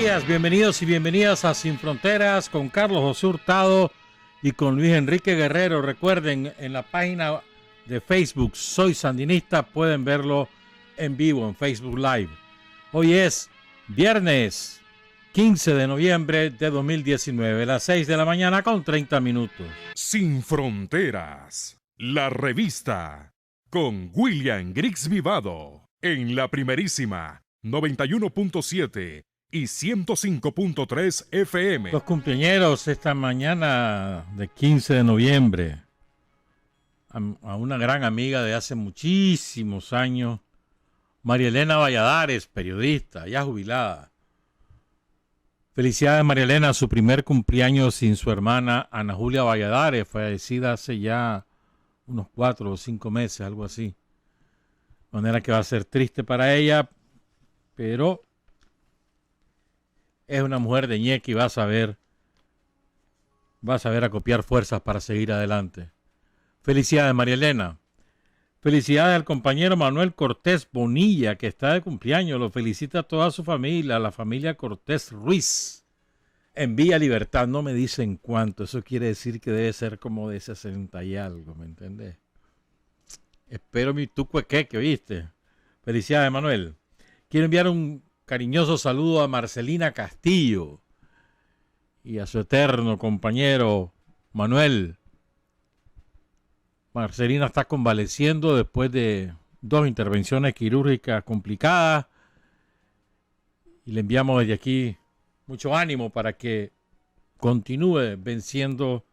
días, bienvenidos y bienvenidas a Sin Fronteras con Carlos José Hurtado y con Luis Enrique Guerrero. Recuerden, en la página de Facebook Soy Sandinista pueden verlo en vivo en Facebook Live. Hoy es viernes 15 de noviembre de 2019, las 6 de la mañana con 30 minutos. Sin Fronteras, la revista con William Griggs Vivado en la primerísima 91.7 y 105.3 FM. Los cumpleañeros esta mañana de 15 de noviembre a una gran amiga de hace muchísimos años, María Elena Valladares, periodista, ya jubilada. Felicidades, María Elena, su primer cumpleaños sin su hermana Ana Julia Valladares, fallecida hace ya unos 4 o 5 meses, algo así. De manera que va a ser triste para ella, pero es una mujer de ñeque y va a saber acopiar fuerzas para seguir adelante. Felicidades, María Elena. Felicidades al compañero Manuel Cortés Bonilla, que está de cumpleaños. Lo felicita a toda su familia, la familia Cortés Ruiz. En Villa Libertad, no me dicen cuánto. Eso quiere decir que debe ser como de 60 y algo, ¿me entendés? Espero mi tucuequeque, ¿oíste? Felicidades, Manuel. Quiero enviar un cariñoso saludo a Marcelina Castillo y a su eterno compañero Manuel. Marcelina está convaleciendo después de 2 intervenciones quirúrgicas complicadas y le enviamos desde aquí mucho ánimo para que continúe venciendo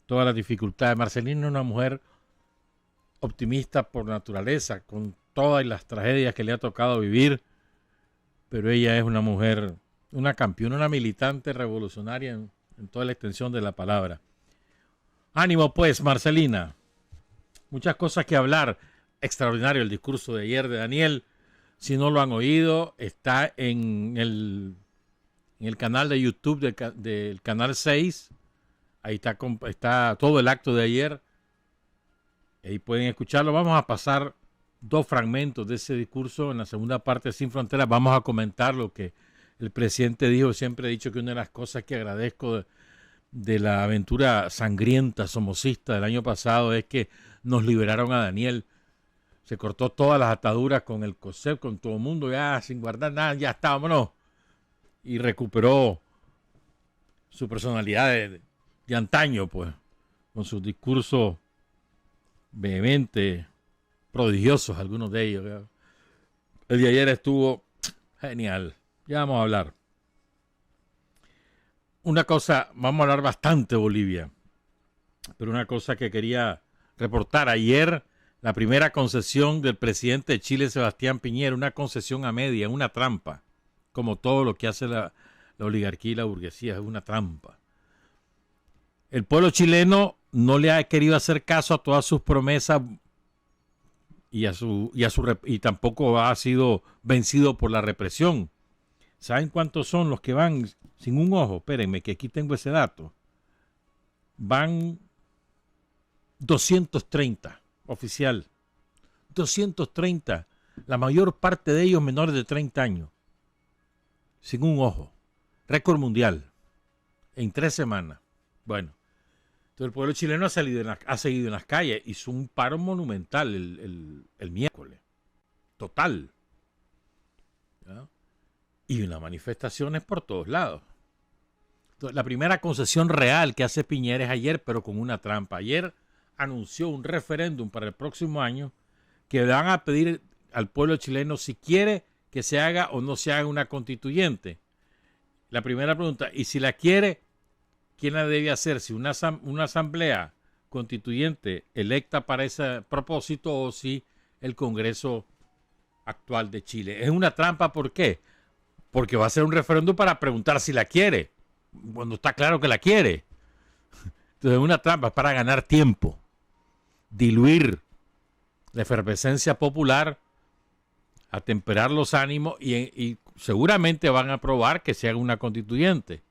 todas las dificultades. Marcelina es una mujer optimista por naturaleza, con todas las tragedias que le ha tocado vivir, pero ella es una mujer, una campeona, una militante revolucionaria en toda la extensión de la palabra. Ánimo pues, Marcelina. Muchas cosas que hablar. Extraordinario el discurso de ayer de Daniel. Si no lo han oído, está en el canal de YouTube del Canal 6. Ahí está todo el acto de ayer. Ahí pueden escucharlo. Vamos a pasar 2 fragmentos de ese discurso en la segunda parte de Sin Fronteras. Vamos a comentar lo que el presidente dijo. Siempre he dicho que una de las cosas que agradezco de la aventura sangrienta, somocista del año pasado es que nos liberaron a Daniel. Se cortó todas las ataduras con el COSEP, con todo el mundo, ya sin guardar nada, ya está, vámonos. Y recuperó su personalidad de antaño, pues, con sus discursos vehementes, prodigiosos, algunos de ellos. ¿Verdad? El de ayer estuvo genial. Ya vamos a hablar. Una cosa, vamos a hablar bastante de Bolivia, pero una cosa que quería reportar. Ayer, la primera concesión del presidente de Chile, Sebastián Piñera, una concesión a media, una trampa, como todo lo que hace la oligarquía y la burguesía, es una trampa. El pueblo chileno no le ha querido hacer caso a todas sus promesas y tampoco ha sido vencido por la represión. ¿Saben cuántos son los que van sin un ojo? Espérenme, que aquí tengo ese dato. Van 230, oficial. 230. La mayor parte de ellos menores de 30 años. Sin un ojo. Récord mundial. En 3 semanas. Bueno. Entonces el pueblo chileno ha seguido en las calles. Hizo un paro monumental el miércoles. Total. ¿Ya? Y unas manifestaciones por todos lados. Entonces, la primera concesión real que hace Piñera es ayer, pero con una trampa. Ayer anunció un referéndum para el próximo año que le van a pedir al pueblo chileno si quiere que se haga o no se haga una constituyente. La primera pregunta, y si la quiere, ¿quién la debe hacer? Si una asamblea constituyente electa para ese propósito o si el Congreso actual de Chile. Es una trampa, ¿por qué? Porque va a ser un referéndum para preguntar si la quiere, cuando está claro que la quiere. Entonces es una trampa, es para ganar tiempo, diluir la efervescencia popular, atemperar los ánimos y seguramente van a aprobar que se haga una constituyente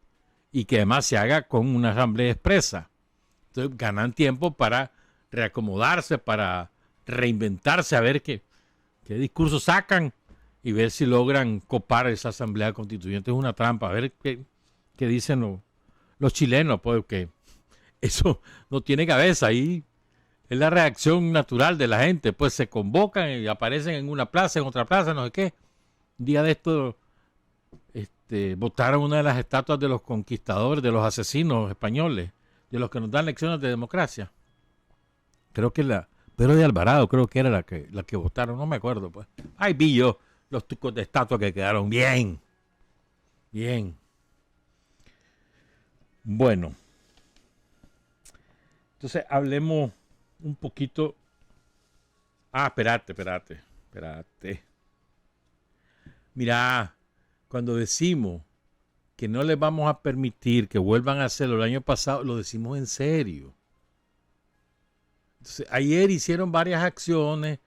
y que además se haga con una asamblea expresa. Entonces ganan tiempo para reacomodarse, para reinventarse, a ver qué discursos sacan y ver si logran copar esa asamblea constituyente. Es una trampa. A ver qué dicen los chilenos, pues que eso no tiene cabeza. Ahí es la reacción natural de la gente. Pues se convocan y aparecen en una plaza, en otra plaza, no sé qué. Un día de esto botaron una de las estatuas de los conquistadores, de los asesinos españoles, de los que nos dan lecciones de democracia. Creo que Pedro de Alvarado, creo que era la que votaron, no me acuerdo, pues. Ahí vi yo los tucos de estatua que quedaron bien. Bien. Bueno. Entonces hablemos un poquito. Espérate. Mira, cuando decimos que no les vamos a permitir que vuelvan a hacerlo el año pasado, lo decimos en serio. Entonces, ayer hicieron varias acciones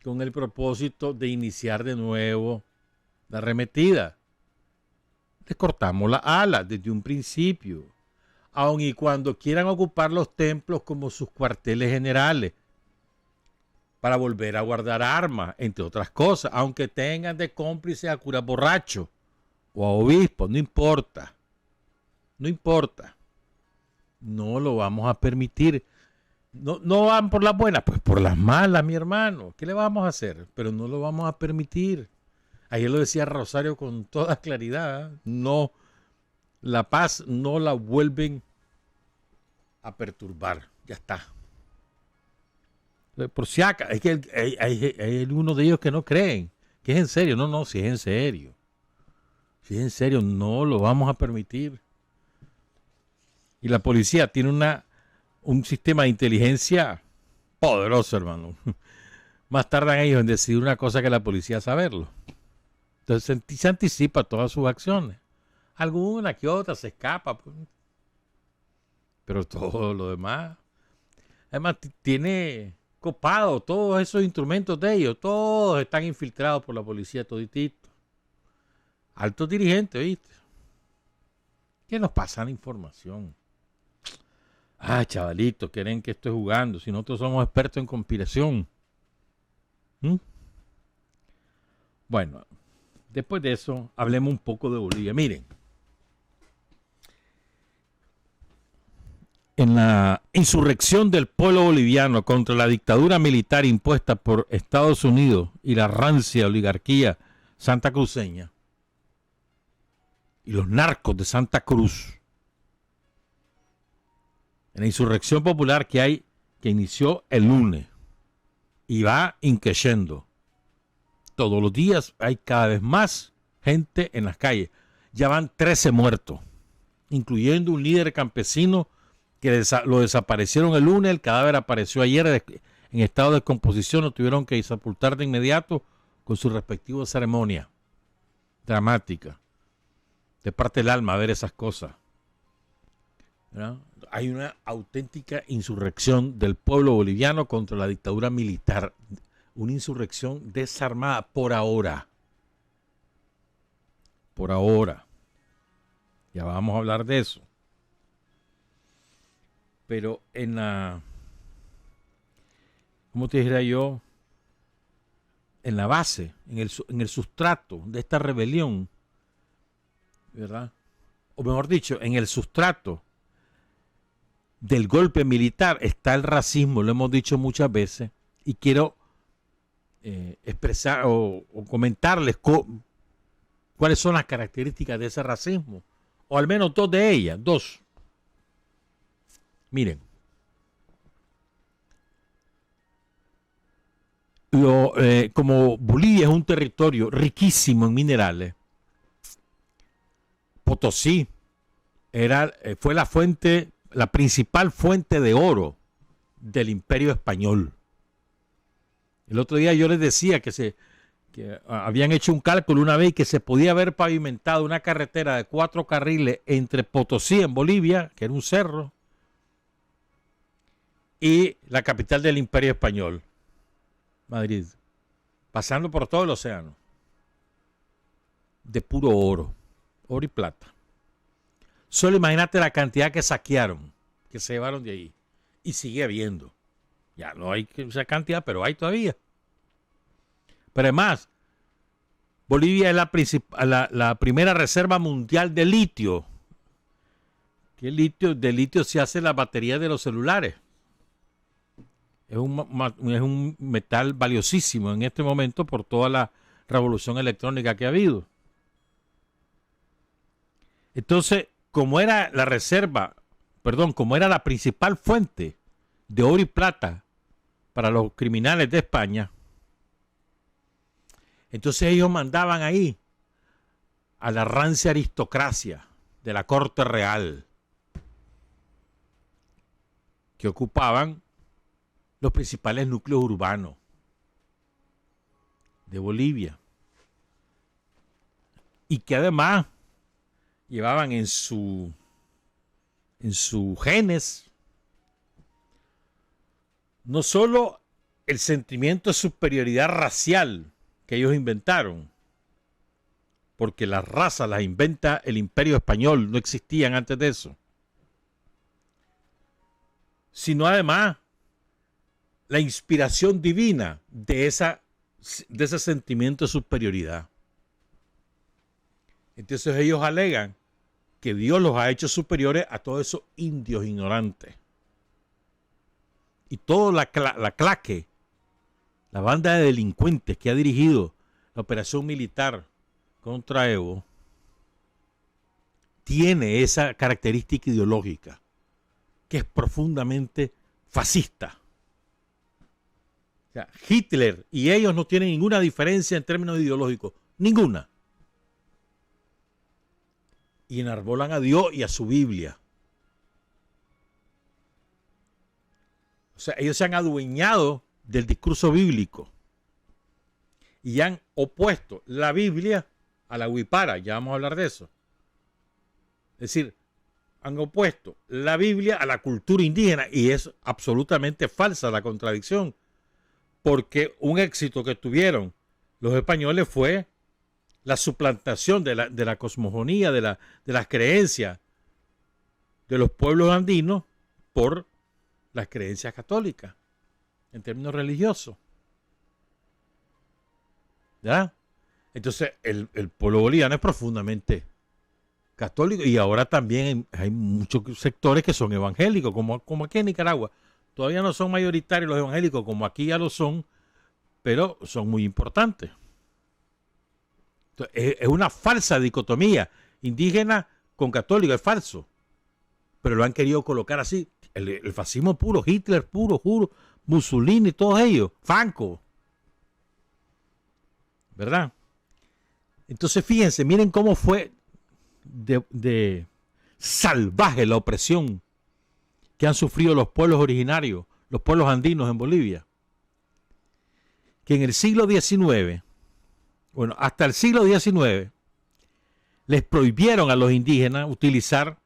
con el propósito de iniciar de nuevo la arremetida. Les cortamos las alas desde un principio, aun y cuando quieran ocupar los templos como sus cuarteles generales, para volver a guardar armas, entre otras cosas, aunque tengan de cómplice a curas borrachos o a obispos, no importa. No importa. No lo vamos a permitir. No van por las buenas, pues por las malas, mi hermano. ¿Qué le vamos a hacer? Pero no lo vamos a permitir. Ayer lo decía Rosario con toda claridad. No, la paz no la vuelven a perturbar. Ya está. Por si acaso, es que hay uno de ellos que no creen. Que es en serio. No, si es en serio. Si es en serio, no lo vamos a permitir. Y la policía tiene un sistema de inteligencia poderoso, hermano. Más tardan ellos en decidir una cosa que la policía saberlo. Entonces se anticipa todas sus acciones. Alguna que otra se escapa. Pues. Pero todo lo demás. Además, tiene copado todos esos instrumentos de ellos. Todos están infiltrados por la policía toditito. Altos dirigentes, ¿viste? ¿Qué nos pasa la información? Chavalitos, quieren que estoy jugando. Si nosotros somos expertos en conspiración. Bueno, después de eso, hablemos un poco de Bolivia. Miren, en la insurrección del pueblo boliviano contra la dictadura militar impuesta por Estados Unidos y la rancia oligarquía santacruceña y los narcos de Santa Cruz, en la insurrección popular que inició el lunes y va increciendo. Todos los días hay cada vez más gente en las calles. Ya van 13 muertos, incluyendo un líder campesino que lo desaparecieron el lunes. El cadáver apareció ayer en estado de descomposición. Lo tuvieron que sepultar de inmediato con su respectiva ceremonia dramática. De parte del alma ver esas cosas. ¿Verdad? Hay una auténtica insurrección del pueblo boliviano contra la dictadura militar. Una insurrección desarmada por ahora. Por ahora. Ya vamos a hablar de eso. Pero en la, ¿cómo te diría yo? En la base, en el sustrato de esta rebelión, ¿verdad? O mejor dicho, en el sustrato del golpe militar está el racismo, lo hemos dicho muchas veces, y quiero expresar o comentarles cuáles son las características de ese racismo, o al menos dos de ellas, dos. Miren, como Bolivia es un territorio riquísimo en minerales, Potosí fue la principal fuente de oro del Imperio Español. El otro día yo les decía que habían hecho un cálculo una vez que se podía haber pavimentado una carretera de 4 carriles entre Potosí, en Bolivia, que era un cerro, y la capital del Imperio Español, Madrid, pasando por todo el océano, de puro oro y plata. Solo imagínate la cantidad que saquearon, que se llevaron de ahí, y sigue habiendo. Ya no hay esa cantidad, pero hay todavía. Pero además, Bolivia es la primera reserva mundial de litio. ¿Qué litio? De litio se hace la batería de los celulares. Es un metal valiosísimo en este momento por toda la revolución electrónica que ha habido. Entonces, como era la principal fuente de oro y plata para los criminales de España, entonces ellos mandaban ahí a la rancia aristocracia de la corte real, que ocupaban los principales núcleos urbanos de Bolivia, y que además llevaban en su genes no solo el sentimiento de superioridad racial que ellos inventaron, porque las razas las inventa el Imperio Español, no existían antes de eso, sino además la inspiración divina de ese sentimiento de superioridad. Entonces ellos alegan que Dios los ha hecho superiores a todos esos indios ignorantes. Y toda la claque, la banda de delincuentes que ha dirigido la operación militar contra Evo, tiene esa característica ideológica, que es profundamente fascista. O sea, Hitler y ellos no tienen ninguna diferencia en términos ideológicos, ninguna. Y enarbolan a Dios y a su Biblia. O sea, ellos se han adueñado del discurso bíblico y han opuesto la Biblia a la huipara, ya vamos a hablar de eso. Es decir, han opuesto la Biblia a la cultura indígena, y es absolutamente falsa la contradicción, porque un éxito que tuvieron los españoles fue la suplantación de la cosmogonía, de las creencias de los pueblos andinos por las creencias católicas, en términos religiosos. ¿Ya? Entonces, el pueblo boliviano es profundamente católico, y ahora también hay muchos sectores que son evangélicos, como aquí en Nicaragua. Todavía no son mayoritarios los evangélicos, como aquí ya lo son, pero son muy importantes. Entonces, es una falsa dicotomía, indígena con católico, es falso. Pero lo han querido colocar así. El fascismo puro, Hitler puro, juro, Mussolini, todos ellos, Franco. ¿Verdad? Entonces fíjense, miren cómo fue de salvaje la opresión que han sufrido los pueblos originarios, los pueblos andinos en Bolivia. Que en el siglo XIX, bueno, hasta el siglo XIX, les prohibieron a los indígenas utilizar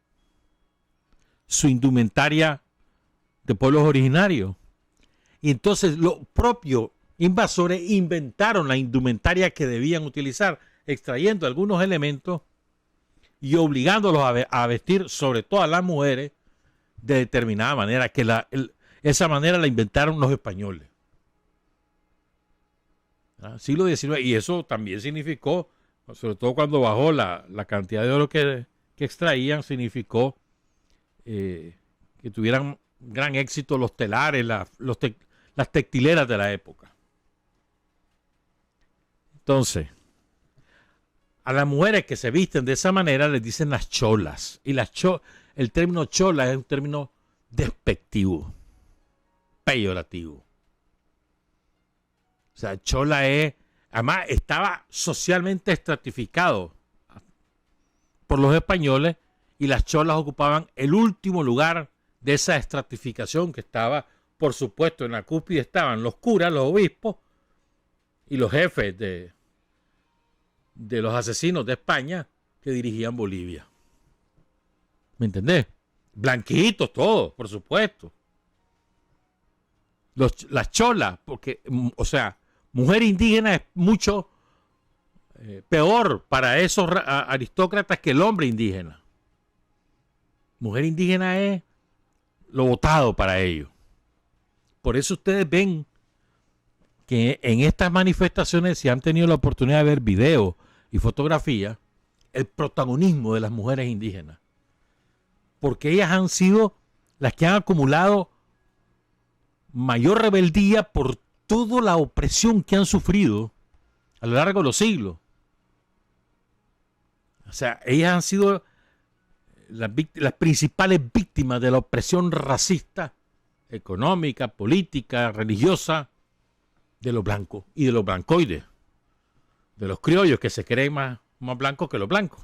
su indumentaria de pueblos originarios. Y entonces los propios invasores inventaron la indumentaria que debían utilizar, extrayendo algunos elementos y obligándolos a vestir, sobre todo a las mujeres, de determinada manera, que esa manera la inventaron los españoles. Siglo XIX, y eso también significó, sobre todo cuando bajó la cantidad de oro que extraían, significó que tuvieran gran éxito los telares, las textileras de la época. Entonces, a las mujeres que se visten de esa manera les dicen las cholas. Y el término chola es un término despectivo, peyorativo. O sea, chola además estaba socialmente estratificado por los españoles, y las cholas ocupaban el último lugar de esa estratificación, que estaba, por supuesto, en la cúspide estaban los curas, los obispos y los jefes de los asesinos de España que dirigían Bolivia. ¿Me entendés? Blanquitos todos, por supuesto. Las cholas, porque, o sea, mujer indígena es mucho peor para esos aristócratas que el hombre indígena. Mujer indígena es lo votado para ellos. Por eso ustedes ven que en estas manifestaciones, si han tenido la oportunidad de ver videos y fotografías, el protagonismo de las mujeres indígenas. Porque ellas han sido las que han acumulado mayor rebeldía por toda la opresión que han sufrido a lo largo de los siglos. O sea, ellas han sido las principales víctimas de la opresión racista, económica, política, religiosa, de los blancos y de los blancoides, de los criollos que se creen más blancos que los blancos.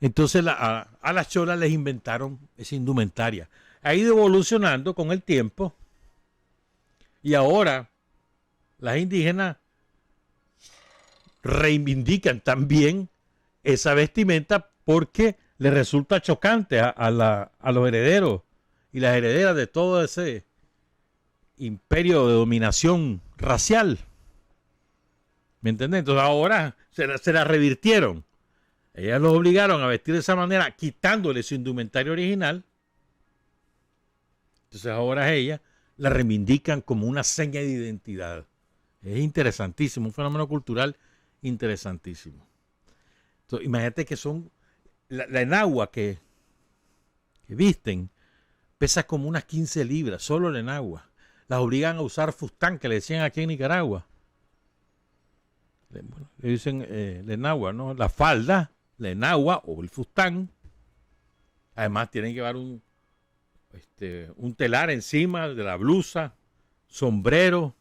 Entonces a las cholas les inventaron esa indumentaria. Ha ido evolucionando con el tiempo y ahora las indígenas reivindican también esa vestimenta porque les resulta chocante a los herederos y las herederas de todo ese imperio de dominación racial. ¿Me entiendes? Entonces ahora se la revirtieron. Ellas los obligaron a vestir de esa manera, quitándole su indumentario original. Entonces ahora ellas la reivindican como una seña de identidad. Es interesantísimo, un fenómeno cultural interesantísimo. Entonces, imagínate que son la enagua que visten pesa como unas 15 libras, solo la enagua. Las obligan a usar fustán, que le decían aquí en Nicaragua. Bueno, le dicen la enagua, ¿no? La falda, la enagua o el fustán. Además tienen que llevar un telar encima de la blusa, sombrero,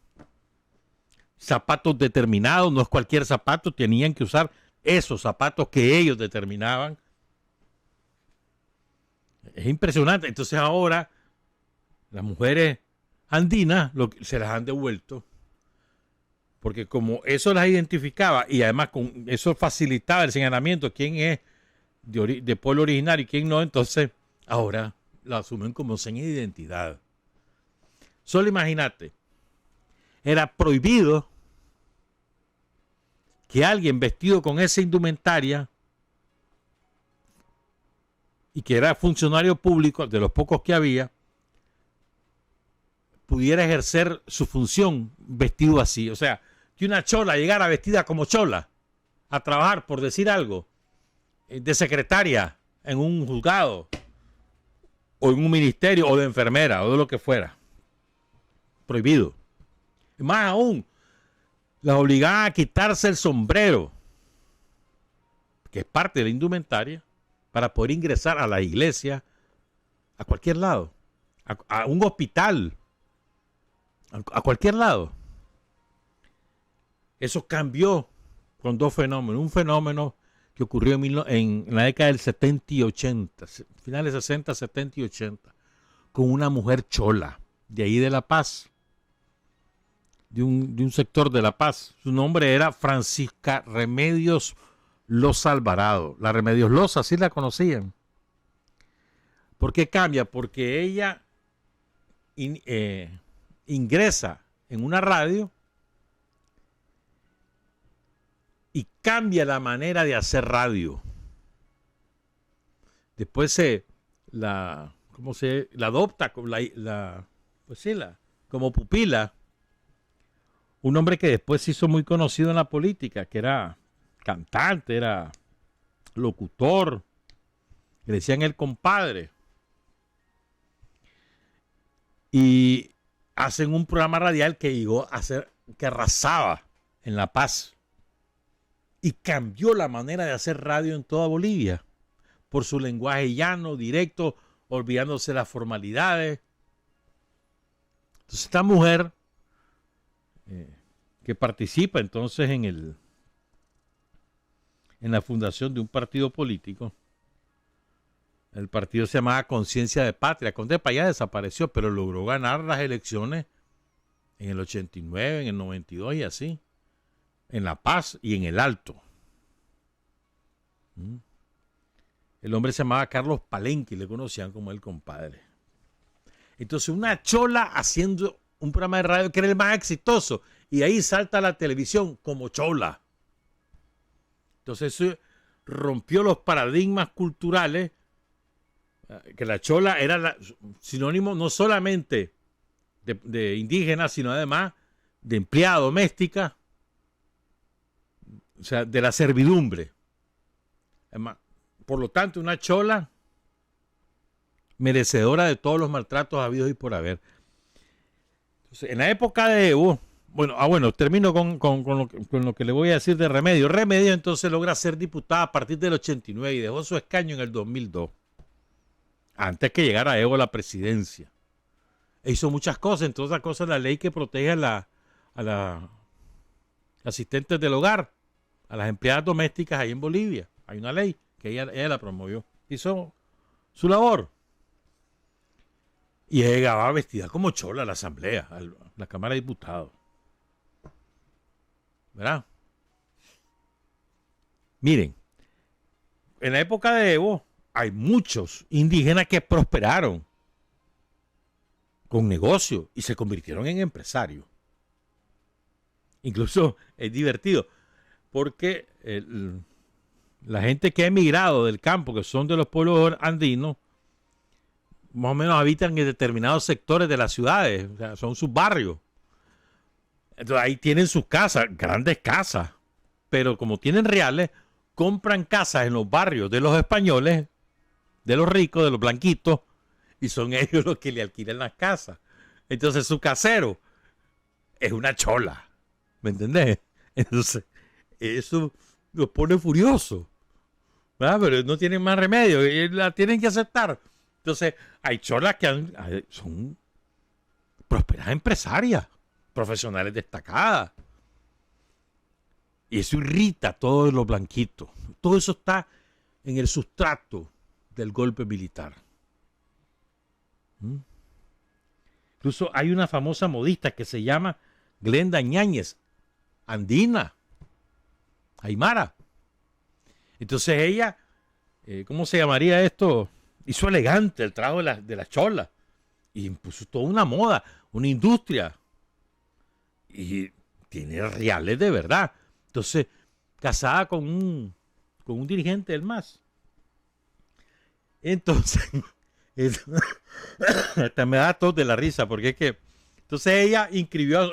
zapatos determinados, no es cualquier zapato, tenían que usar esos zapatos que ellos determinaban. Es impresionante. Entonces ahora las mujeres andinas se las han devuelto, porque como eso las identificaba y además con eso facilitaba el señalamiento quién es de pueblo originario y quién no, entonces ahora la asumen como seña de identidad. Solo imagínate, era prohibido que alguien vestido con esa indumentaria y que era funcionario público, de los pocos que había, pudiera ejercer su función vestido así. O sea, que una chola llegara vestida como chola a trabajar, por decir algo, de secretaria en un juzgado o en un ministerio o de enfermera o de lo que fuera. Prohibido. Y más aún, las obligaban a quitarse el sombrero, que es parte de la indumentaria, para poder ingresar a la iglesia, a cualquier lado, a un hospital, a cualquier lado. Eso cambió con dos fenómenos. Un fenómeno que ocurrió en la década del 70 y 80, finales 60, 70 y 80, con una mujer chola, de ahí de La Paz, de un sector de La Paz. Su nombre era Francisca Remedios Loza Alvarado. La Remedios Loza, así la conocían. ¿Por qué cambia? Porque ella ingresa en una radio y cambia la manera de hacer radio. Después la adopta como pupila un hombre que después se hizo muy conocido en la política, que era cantante, era locutor, le decían el compadre. Y hacen un programa radial que llegó a ser, que arrasaba en La Paz. Y cambió la manera de hacer radio en toda Bolivia, por su lenguaje llano, directo, olvidándose las formalidades. Entonces esta mujer que participa entonces en la fundación de un partido político, el partido se llamaba Conciencia de Patria. Conde Payá desapareció, pero logró ganar las elecciones en el 89, en el 92 y así, en La Paz y en el Alto. El hombre se llamaba Carlos Palenque y le conocían como el compadre. Entonces una chola haciendo un programa de radio que era el más exitoso y ahí salta a la televisión como chola. Entonces eso rompió los paradigmas culturales, que la chola era sinónimo no solamente de indígenas, sino además de empleada doméstica, o sea, de la servidumbre. Además, por lo tanto, una chola merecedora de todos los maltratos habidos y por haber. Entonces, en la época de Evo, termino con lo que le voy a decir de Remedio. Remedio entonces logra ser diputada a partir del 89 y dejó su escaño en el 2002, antes que llegara Evo a la presidencia. E hizo muchas cosas, entre otras cosas la ley que protege a las asistentes del hogar, a las empleadas domésticas ahí en Bolivia. Hay una ley que ella la promovió. Hizo su labor. Y ella llegaba vestida como chola a la asamblea, a la Cámara de Diputados. ¿Verdad? Miren, en la época de Evo hay muchos indígenas que prosperaron con negocios y se convirtieron en empresarios. Incluso es divertido porque la gente que ha emigrado del campo, que son de los pueblos andinos, más o menos habitan en determinados sectores de las ciudades, o sea, son sus barrios. Entonces ahí tienen sus casas, grandes casas, pero como tienen reales, compran casas en los barrios de los españoles, de los ricos, de los blanquitos, y son ellos los que le alquilan las casas. Entonces su casero es una chola, ¿me entendés? Entonces eso los pone furiosos, ¿verdad? Pero no tienen más remedio, y la tienen que aceptar. Entonces hay cholas que son prósperas empresarias, profesionales destacadas. Y eso irrita a todos los blanquitos. Todo eso está en el sustrato del golpe militar. Incluso hay una famosa modista que se llama Glenda Ñáñez, andina, aymara. Entonces ella, ¿cómo se llamaría esto? Hizo elegante el trabajo de la chola y impuso toda una moda, una industria. Y tiene reales de verdad. Entonces, casada con un dirigente del MAS. Entonces, hasta me da tos de la risa, porque es que, entonces ella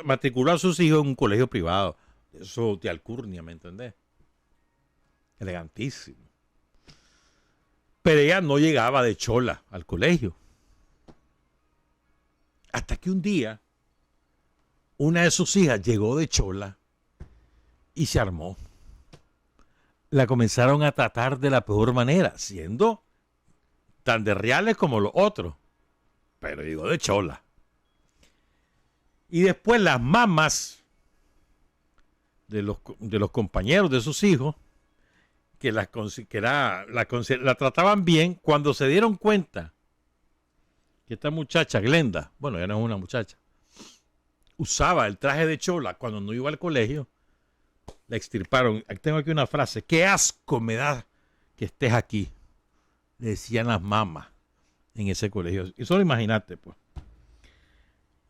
matriculó a sus hijos en un colegio privado. Eso de alcurnia, ¿me entendés? Elegantísimo. Pero ella no llegaba de chola al colegio. Hasta que un día, una de sus hijas llegó de chola y se armó. La comenzaron a tratar de la peor manera, siendo tan de reales como los otros. Pero llegó de chola. Y después las mamás de los compañeros de sus hijos, que la trataban bien, cuando se dieron cuenta que esta muchacha, Glenda, bueno, ya no es una muchacha, usaba el traje de chola cuando no iba al colegio, la extirparon. Tengo aquí una frase: qué asco me da que estés aquí, le decían las mamás en ese colegio. Y solo imagínate, pues.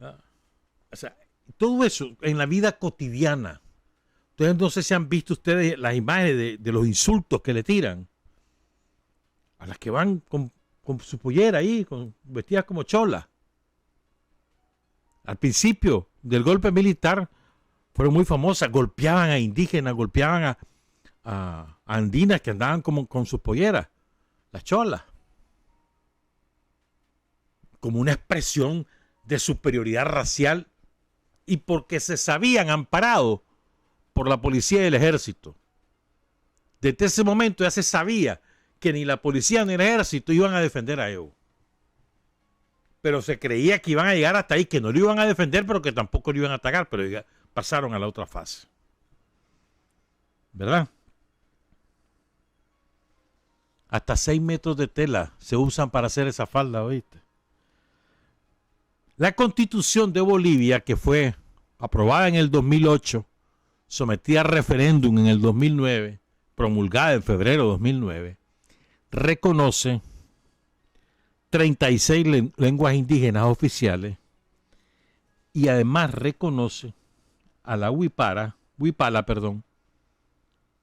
O sea, todo eso en la vida cotidiana. Entonces, no sé si han visto ustedes las imágenes de los insultos que le tiran a las que van con su pollera ahí, vestidas como cholas. Al principio del golpe militar fueron muy famosas, golpeaban a indígenas, golpeaban a andinas que andaban como con sus polleras, las cholas, como una expresión de superioridad racial y porque se sabían amparados por la policía y el ejército. Desde ese momento ya se sabía que ni la policía ni el ejército iban a defender a Evo. Pero se creía que iban a llegar hasta ahí, que no lo iban a defender, pero que tampoco lo iban a atacar, pero ya pasaron a la otra fase. ¿Verdad? Hasta 6 metros de tela se usan para hacer esa falda, ¿oíste? La Constitución de Bolivia, que fue aprobada en el 2008, sometida a referéndum en el 2009, promulgada en febrero de 2009, reconoce 36 lenguas indígenas oficiales y además reconoce a la huipala,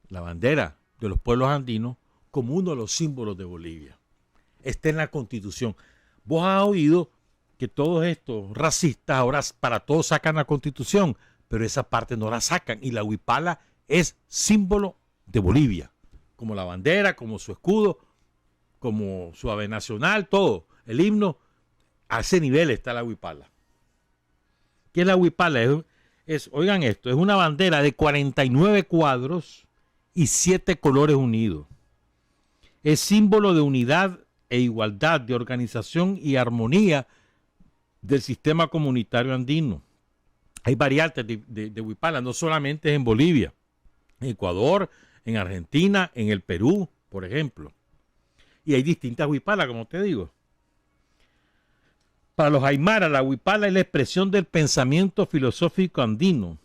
la bandera de los pueblos andinos, como uno de los símbolos de Bolivia. Está en la Constitución. Vos has oído que todos estos racistas ahora para todos sacan la Constitución, pero esa parte no la sacan. Y la huipala es símbolo de Bolivia, como la bandera, como su escudo, como su ave nacional, todo. El himno, a ese nivel está la huipala. ¿Qué es la huipala? Oigan esto, es una bandera de 49 cuadros y 7 colores unidos. Es símbolo de unidad e igualdad, de organización y armonía del sistema comunitario andino. Hay variantes de huipala, no solamente en Bolivia, en Ecuador, en Argentina, en el Perú, por ejemplo. Y hay distintas huipalas, como te digo. Para los aymaras, la huipala es la expresión del pensamiento filosófico andino.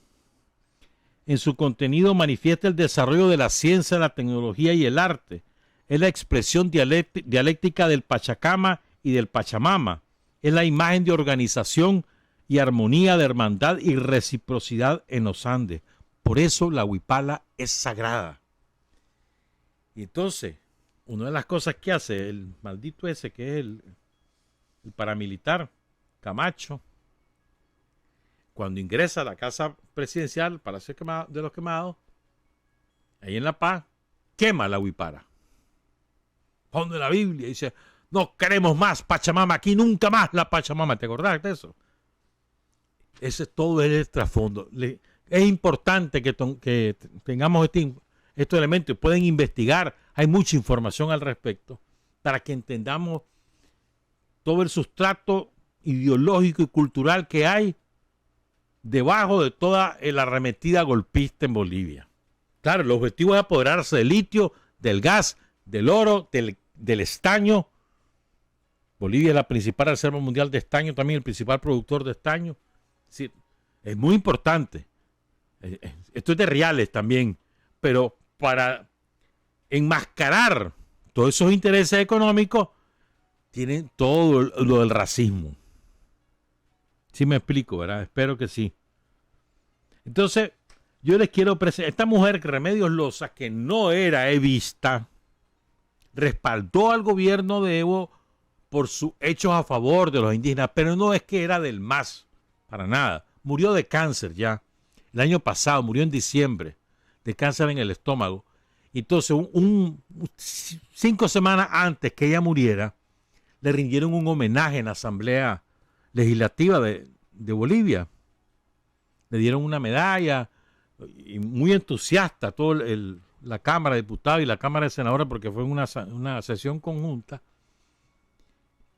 En su contenido manifiesta el desarrollo de la ciencia, la tecnología y el arte. Es la expresión dialéctica del Pachacama y del Pachamama. Es la imagen de organización y armonía, de hermandad y reciprocidad en los Andes. Por eso la huipala es sagrada. Y entonces, una de las cosas que hace el maldito ese, que es el paramilitar Camacho, cuando ingresa a la casa presidencial, Palacio de los Quemados, ahí en La Paz, quema la huipala. Pone la Biblia y dice, no queremos más Pachamama, aquí nunca más la Pachamama. ¿Te acordás de eso? Ese es todo el trasfondo. Es importante que tengamos estos elementos. Pueden investigar, hay mucha información al respecto, para que entendamos todo el sustrato ideológico y cultural que hay debajo de toda la arremetida golpista en Bolivia. Claro, el objetivo es apoderarse del litio, del gas, del oro, del estaño. Bolivia es la principal reserva mundial de estaño, también el principal productor de estaño. Sí, es muy importante. Esto es de reales también, pero para enmascarar todos esos intereses económicos, tienen todo lo del racismo. ¿Sí me explico, verdad? Espero que sí. Entonces, yo les quiero presentar, esta mujer, Remedios Loza, que no era evista, respaldó al gobierno de Evo por sus hechos a favor de los indígenas, pero no es que era del MAS, para nada. Murió de cáncer ya. El año pasado, murió en diciembre, de cáncer en el estómago. Entonces, 5 semanas antes que ella muriera, le rindieron un homenaje en la Asamblea Legislativa de Bolivia. Le dieron una medalla, y muy entusiasta toda la Cámara de Diputados y la Cámara de Senadores, porque fue una sesión conjunta.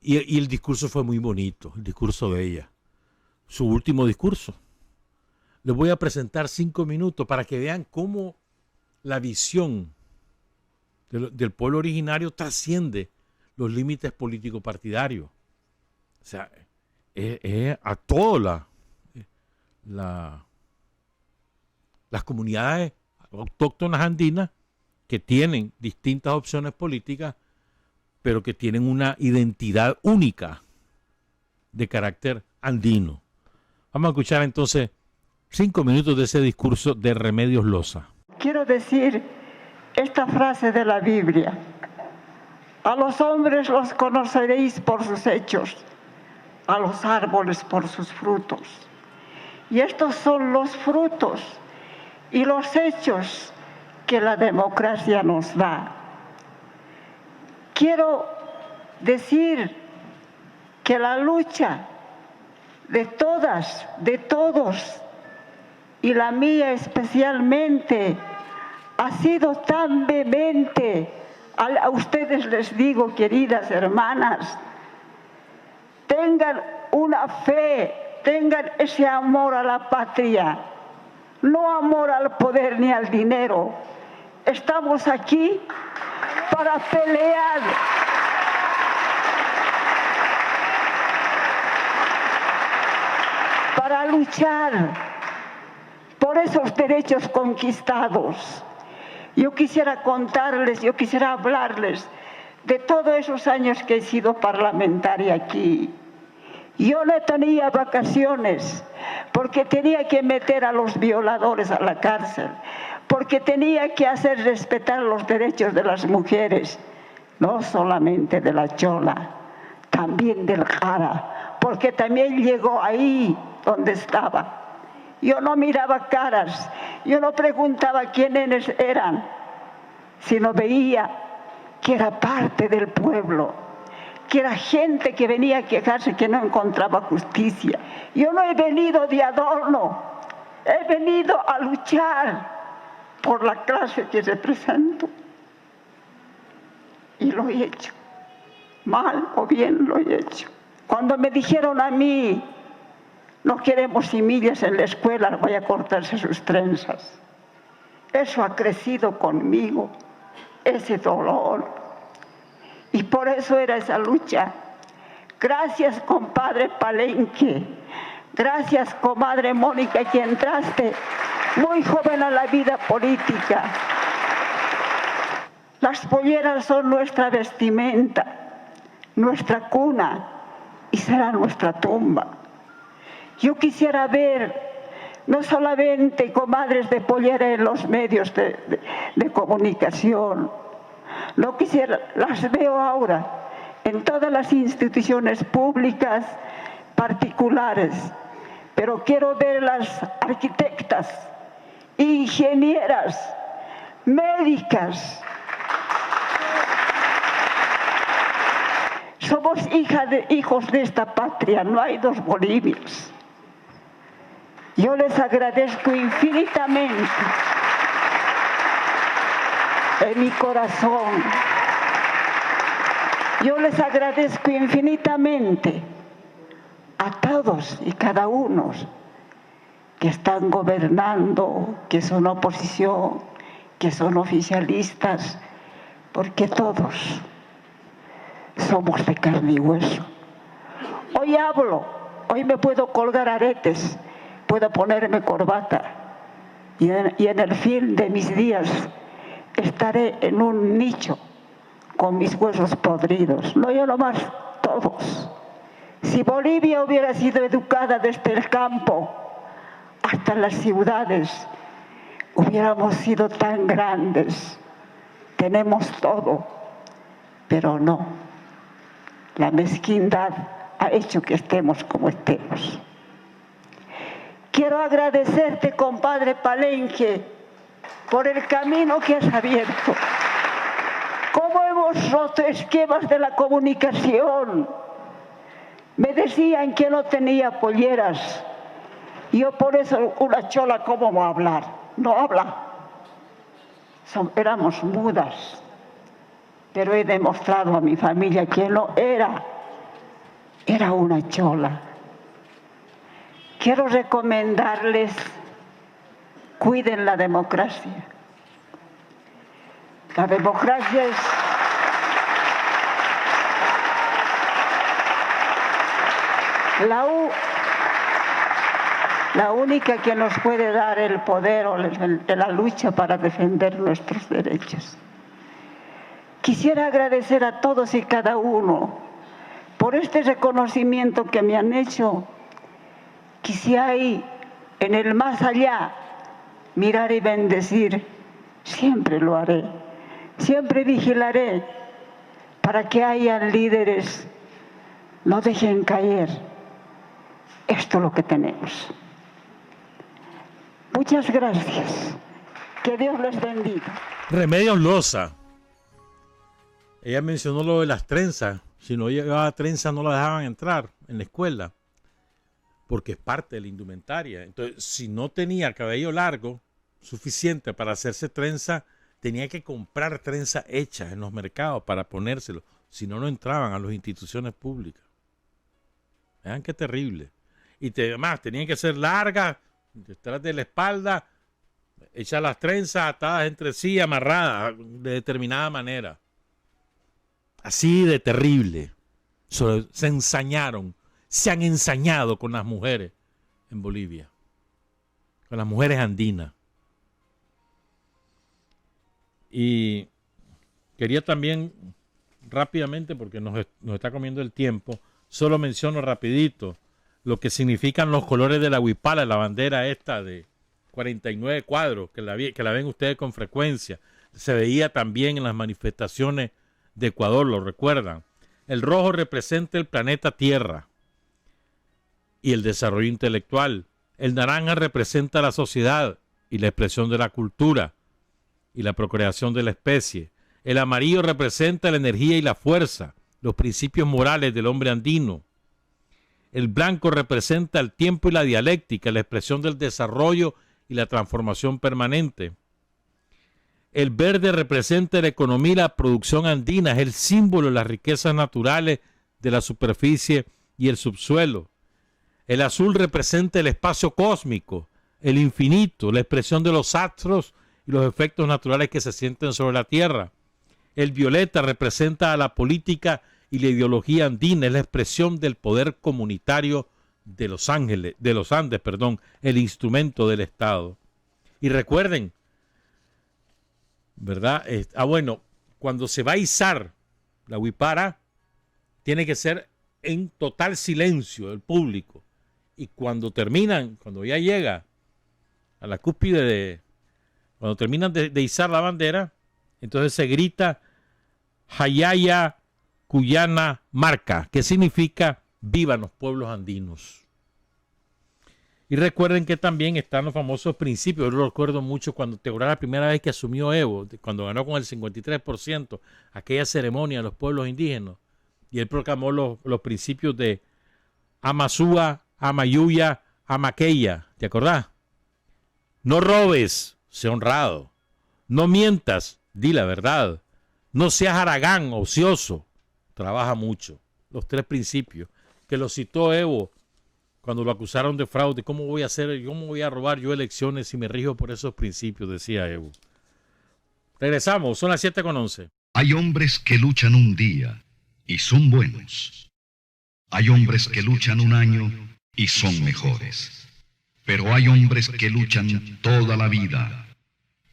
Y el discurso fue muy bonito, el discurso de ella. Su último discurso. Les voy a presentar 5 minutos para que vean cómo la visión del pueblo originario trasciende los límites políticos partidarios. O sea, es a todas las comunidades autóctonas andinas que tienen distintas opciones políticas, pero que tienen una identidad única de carácter andino. Vamos a escuchar entonces 5 minutos de ese discurso de Remedios Loza. Quiero decir esta frase de la Biblia. A los hombres los conoceréis por sus hechos, a los árboles por sus frutos. Y estos son los frutos y los hechos que la democracia nos da. Quiero decir que la lucha de todas, de todos, y la mía especialmente, ha sido tan vehemente. A ustedes les digo, queridas hermanas, tengan una fe, tengan ese amor a la patria, no amor al poder ni al dinero. Estamos aquí para pelear. Para luchar por esos derechos conquistados. Yo quisiera contarles, yo quisiera hablarles de todos esos años que he sido parlamentaria aquí. Yo no tenía vacaciones porque tenía que meter a los violadores a la cárcel, porque tenía que hacer respetar los derechos de las mujeres, no solamente de la chola, también del jara, porque también llegó ahí donde estaba. Yo no miraba caras, yo no preguntaba quiénes eran, sino veía que era parte del pueblo, que era gente que venía a quejarse que no encontraba justicia. Yo no he venido de adorno, he venido a luchar por la clase que represento. Y lo he hecho, mal o bien lo he hecho. Cuando me dijeron a mí, no queremos semillas en la escuela, vaya a cortarse sus trenzas. Eso ha crecido conmigo, ese dolor. Y por eso era esa lucha. Gracias, compadre Palenque. Gracias, comadre Mónica, que entraste muy joven a la vida política. Las polleras son nuestra vestimenta, nuestra cuna y será nuestra tumba. Yo quisiera ver no solamente comadres de pollera en los medios de comunicación, no quisiera, las veo ahora en todas las instituciones públicas, particulares, pero quiero ver las arquitectas, ingenieras, médicas. Somos hijos de esta patria, no hay dos Bolivias. Yo les agradezco infinitamente en mi corazón. Yo les agradezco infinitamente a todos y cada uno que están gobernando, que son oposición, que son oficialistas, porque todos somos de carne y hueso. Hoy hablo, hoy me puedo colgar aretes, puedo ponerme corbata y en el fin de mis días estaré en un nicho con mis huesos podridos. No yo nomás, todos. Si Bolivia hubiera sido educada desde el campo hasta las ciudades, hubiéramos sido tan grandes. Tenemos todo, pero no. La mezquindad ha hecho que estemos como estemos. Quiero agradecerte, compadre Palenque, por el camino que has abierto. Cómo hemos roto esquemas de la comunicación. Me decían que no tenía polleras. Yo por eso, una chola, ¿cómo va a hablar? No habla. Éramos mudas. Pero he demostrado a mi familia que no era. Era una chola. Quiero recomendarles, cuiden la democracia. La democracia es la única que nos puede dar el poder o la lucha para defender nuestros derechos. Quisiera agradecer a todos y cada uno por este reconocimiento que me han hecho. Que si hay en el más allá, mirar y bendecir, siempre lo haré. Siempre vigilaré para que hayan líderes, no dejen caer. Esto es lo que tenemos. Muchas gracias. Que Dios les bendiga. Remedios Loza. Ella mencionó lo de las trenzas. Si no llevaba trenzas no la dejaban entrar en la escuela, porque es parte de la indumentaria. Entonces, si no tenía cabello largo suficiente para hacerse trenza, tenía que comprar trenzas hechas en los mercados para ponérselo. Si no, no entraban a las instituciones públicas. Vean qué terrible. Y además, tenían que ser largas, detrás de la espalda, hechas las trenzas atadas entre sí, amarradas de determinada manera. Así de terrible. Se ensañaron. Se han ensañado con las mujeres en Bolivia, con las mujeres andinas. Y quería también rápidamente, porque nos está comiendo el tiempo, solo menciono rapidito lo que significan los colores de la huipala, la bandera esta de 49 cuadros, que la ven ustedes con frecuencia. Se veía también en las manifestaciones de Ecuador, lo recuerdan. El rojo representa el planeta Tierra. y el desarrollo intelectual. El naranja representa la sociedad y la expresión de la cultura y la procreación de la especie. El amarillo representa la energía y la fuerza, los principios morales del hombre andino. El blanco representa el tiempo y la dialéctica, la expresión del desarrollo y la transformación permanente. El verde representa la economía y la producción andina, es el símbolo de las riquezas naturales de la superficie y el subsuelo. El azul representa el espacio cósmico, el infinito, la expresión de los astros y los efectos naturales que se sienten sobre la Tierra. El violeta representa a la política y la ideología andina, es la expresión del poder comunitario de los Andes, el instrumento del Estado. Y recuerden, ¿verdad? Cuando se va a izar la huipara, tiene que ser en total silencio el público. Y cuando terminan, cuando ya llega a la cúspide cuando terminan de izar la bandera, entonces se grita Hayaya Cuyana Marca, que significa vivan los pueblos andinos. Y recuerden que también están los famosos principios. Yo lo recuerdo mucho cuando te la primera vez que asumió Evo, cuando ganó con el 53%, aquella ceremonia de los pueblos indígenas. Y él proclamó los principios de Amasúa, Amayuya, Amaqueya. ¿Te acordás? No robes, sé honrado. No mientas, di la verdad. No seas haragán, ocioso. Trabaja mucho. Los 3 principios que los citó Evo cuando lo acusaron de fraude. ¿Cómo voy a robar yo elecciones si me rijo por esos principios? Decía Evo. Regresamos, son las 7:11. Hay hombres que luchan un día y son buenos. Hay hombres que luchan un año y son mejores. Pero hay hombres que luchan toda la vida.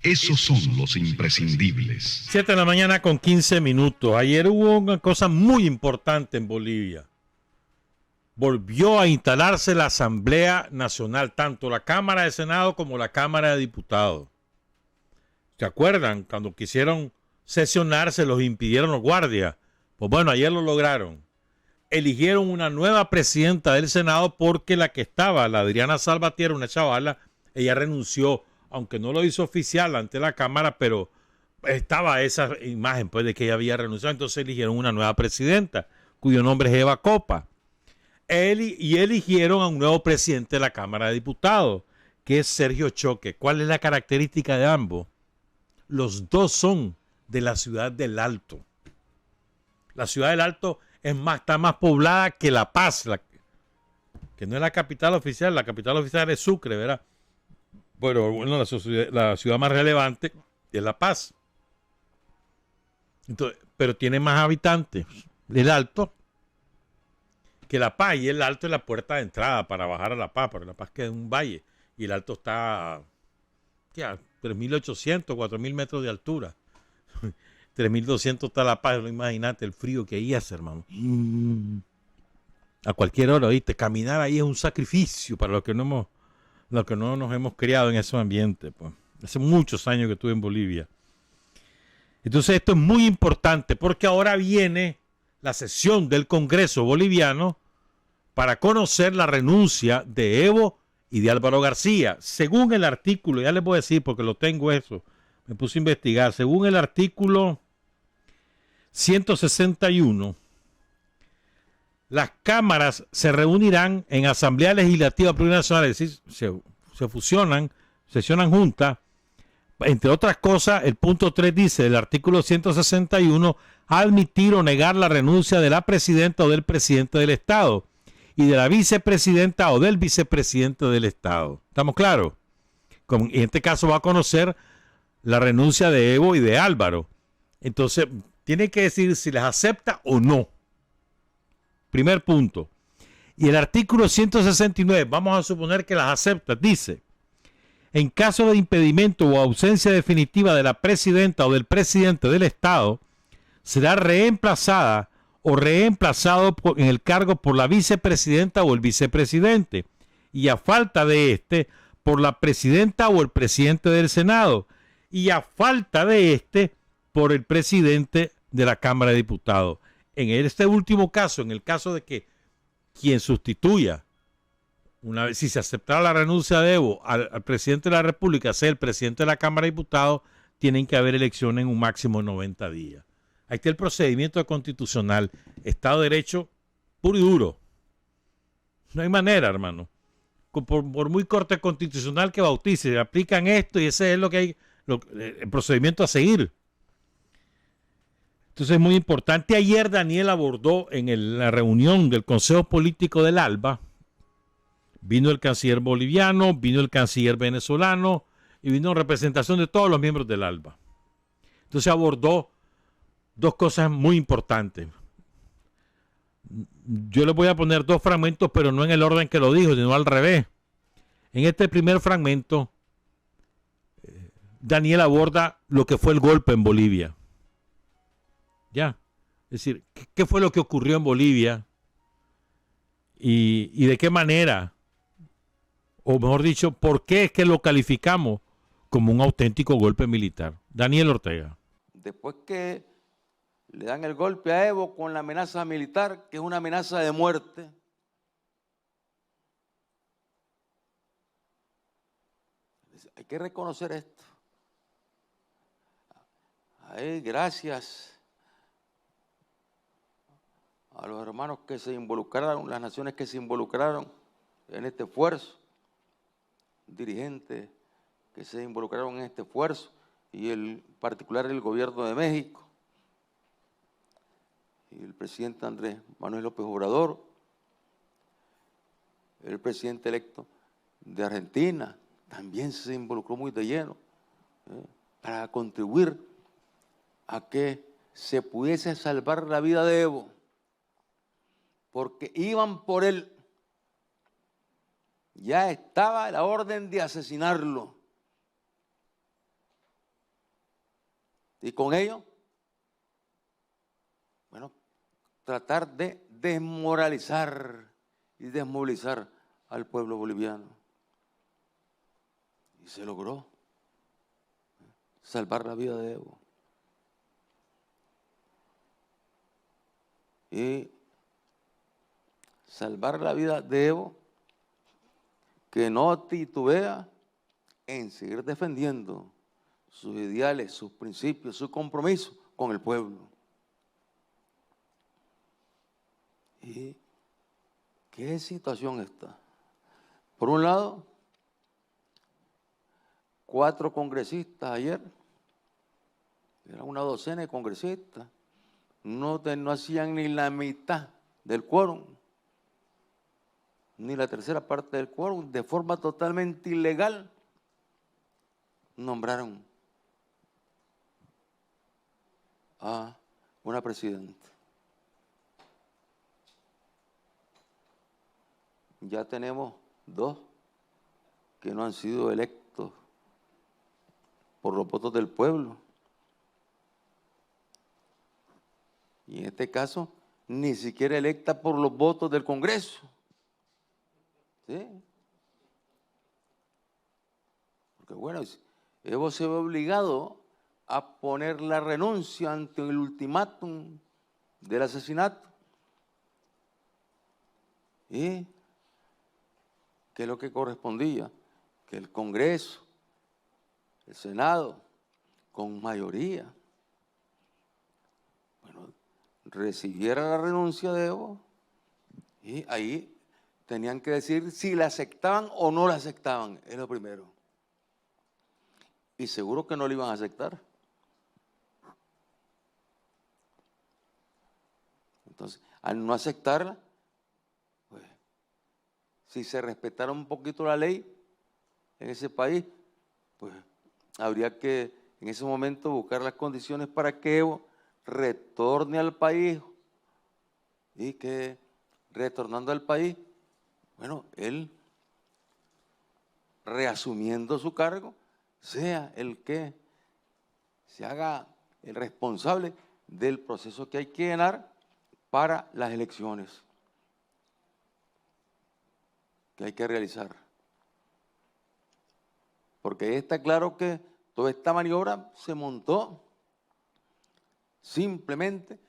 Esos son los imprescindibles. 7:15 a.m. Ayer hubo una cosa muy importante en Bolivia. Volvió a instalarse la Asamblea Nacional, tanto la Cámara de Senado como la Cámara de Diputados. ¿Se acuerdan? Cuando quisieron sesionar se los impidieron los guardias. Pues bueno, ayer lo lograron. Eligieron una nueva presidenta del Senado porque la que estaba, la Adriana Salvatierra, una chavala, ella renunció, aunque no lo hizo oficial ante la Cámara, pero estaba esa imagen pues de que ella había renunciado. Entonces eligieron una nueva presidenta, cuyo nombre es Eva Copa. Y eligieron a un nuevo presidente de la Cámara de Diputados, que es Sergio Choque. ¿Cuál es la característica de ambos? Los dos son de la ciudad del Alto. La ciudad del Alto está más poblada que La Paz, que no es la capital oficial. La capital oficial es Sucre, ¿verdad? Bueno, la ciudad más relevante es La Paz. Entonces, pero tiene más habitantes el Alto que La Paz, y el Alto es la puerta de entrada para bajar a La Paz, porque La Paz queda en un valle y el Alto está a 3.800, 4.000 metros de altura. 3.200 está La Paz. Imagínate el frío que ahí hace, hermano. A cualquier hora, ¿oíste? Caminar ahí es un sacrificio para los que no nos hemos criado en esos ambientes. Pues. Hace muchos años que estuve en Bolivia. Entonces esto es muy importante porque ahora viene la sesión del Congreso boliviano para conocer la renuncia de Evo y de Álvaro García. Según el artículo, ya les voy a decir porque lo tengo eso, me puse a investigar, según el artículo 161, las cámaras se reunirán en Asamblea Legislativa Plurinacional, es decir, se fusionan, sesionan juntas. Entre otras cosas, el punto 3 dice del artículo 161, admitir o negar la renuncia de la presidenta o del presidente del Estado y de la vicepresidenta o del vicepresidente del Estado. ¿Estamos claros? En este caso va a conocer la renuncia de Evo y de Álvaro. Entonces, tiene que decir si las acepta o no. Primer punto. Y el artículo 169, vamos a suponer que las acepta, dice: en caso de impedimento o ausencia definitiva de la presidenta o del presidente del Estado, será reemplazada o reemplazado en el cargo por la vicepresidenta o el vicepresidente, y a falta de este, por la presidenta o el presidente del Senado, y a falta de este, por el presidente de la Cámara de Diputados. En este último caso, en el caso de que quien sustituya una vez, si se aceptara la renuncia de Evo al presidente de la República, ser el presidente de la Cámara de Diputados, tienen que haber elecciones en un máximo de 90 días. Ahí está el procedimiento constitucional, Estado de Derecho puro y duro. No hay manera, hermano. Por muy corte constitucional que bautice, aplican esto y ese es lo que hay, el procedimiento a seguir. Entonces es muy importante. Ayer Daniel abordó en la reunión del Consejo Político del ALBA, vino el canciller boliviano, vino el canciller venezolano y vino en representación de todos los miembros del ALBA. Entonces abordó dos cosas muy importantes. Yo les voy a poner dos fragmentos, pero no en el orden que lo dijo, sino al revés. En este primer fragmento, Daniel aborda lo que fue el golpe en Bolivia. Ya. Es decir, ¿qué fue lo que ocurrió en Bolivia? Y de qué manera, o mejor dicho, ¿por qué es que lo calificamos como un auténtico golpe militar? Daniel Ortega. Después que le dan el golpe a Evo con la amenaza militar, que es una amenaza de muerte, hay que reconocer esto. Ay, gracias a los hermanos que se involucraron, las naciones que se involucraron en este esfuerzo, dirigentes que se involucraron en este esfuerzo, y en particular el gobierno de México, y el presidente Andrés Manuel López Obrador, el presidente electo de Argentina, también se involucró muy de lleno para contribuir a que se pudiese salvar la vida de Evo, porque iban por él. Ya estaba la orden de asesinarlo. Y con ello, bueno, tratar de desmoralizar y desmovilizar al pueblo boliviano. Y se logró salvar la vida de Evo. Y salvar la vida de Evo, que no titubea en seguir defendiendo sus ideales, sus principios, su compromiso con el pueblo. ¿Y qué situación está? Por un lado, 4 congresistas ayer, era una docena de congresistas, no hacían ni la mitad del quórum, ni la tercera parte del quórum, de forma totalmente ilegal, nombraron a una presidenta. Ya tenemos 2 que no han sido electos por los votos del pueblo. Y en este caso, ni siquiera electa por los votos del Congreso. ¿Sí? Porque bueno, Evo se ve obligado a poner la renuncia ante el ultimátum del asesinato. ¿Y qué es lo que correspondía? Que el Congreso, el Senado, con mayoría, bueno, recibiera la renuncia de Evo, y ahí tenían que decir si la aceptaban o no la aceptaban, es lo primero. Y seguro que no la iban a aceptar. Entonces, al no aceptarla, pues, si se respetara un poquito la ley en ese país, pues habría que en ese momento buscar las condiciones para que Evo retorne al país, y que retornando al país, bueno, él reasumiendo su cargo, sea el que se haga el responsable del proceso que hay que llenar para las elecciones que hay que realizar. Porque está claro que toda esta maniobra se montó simplemente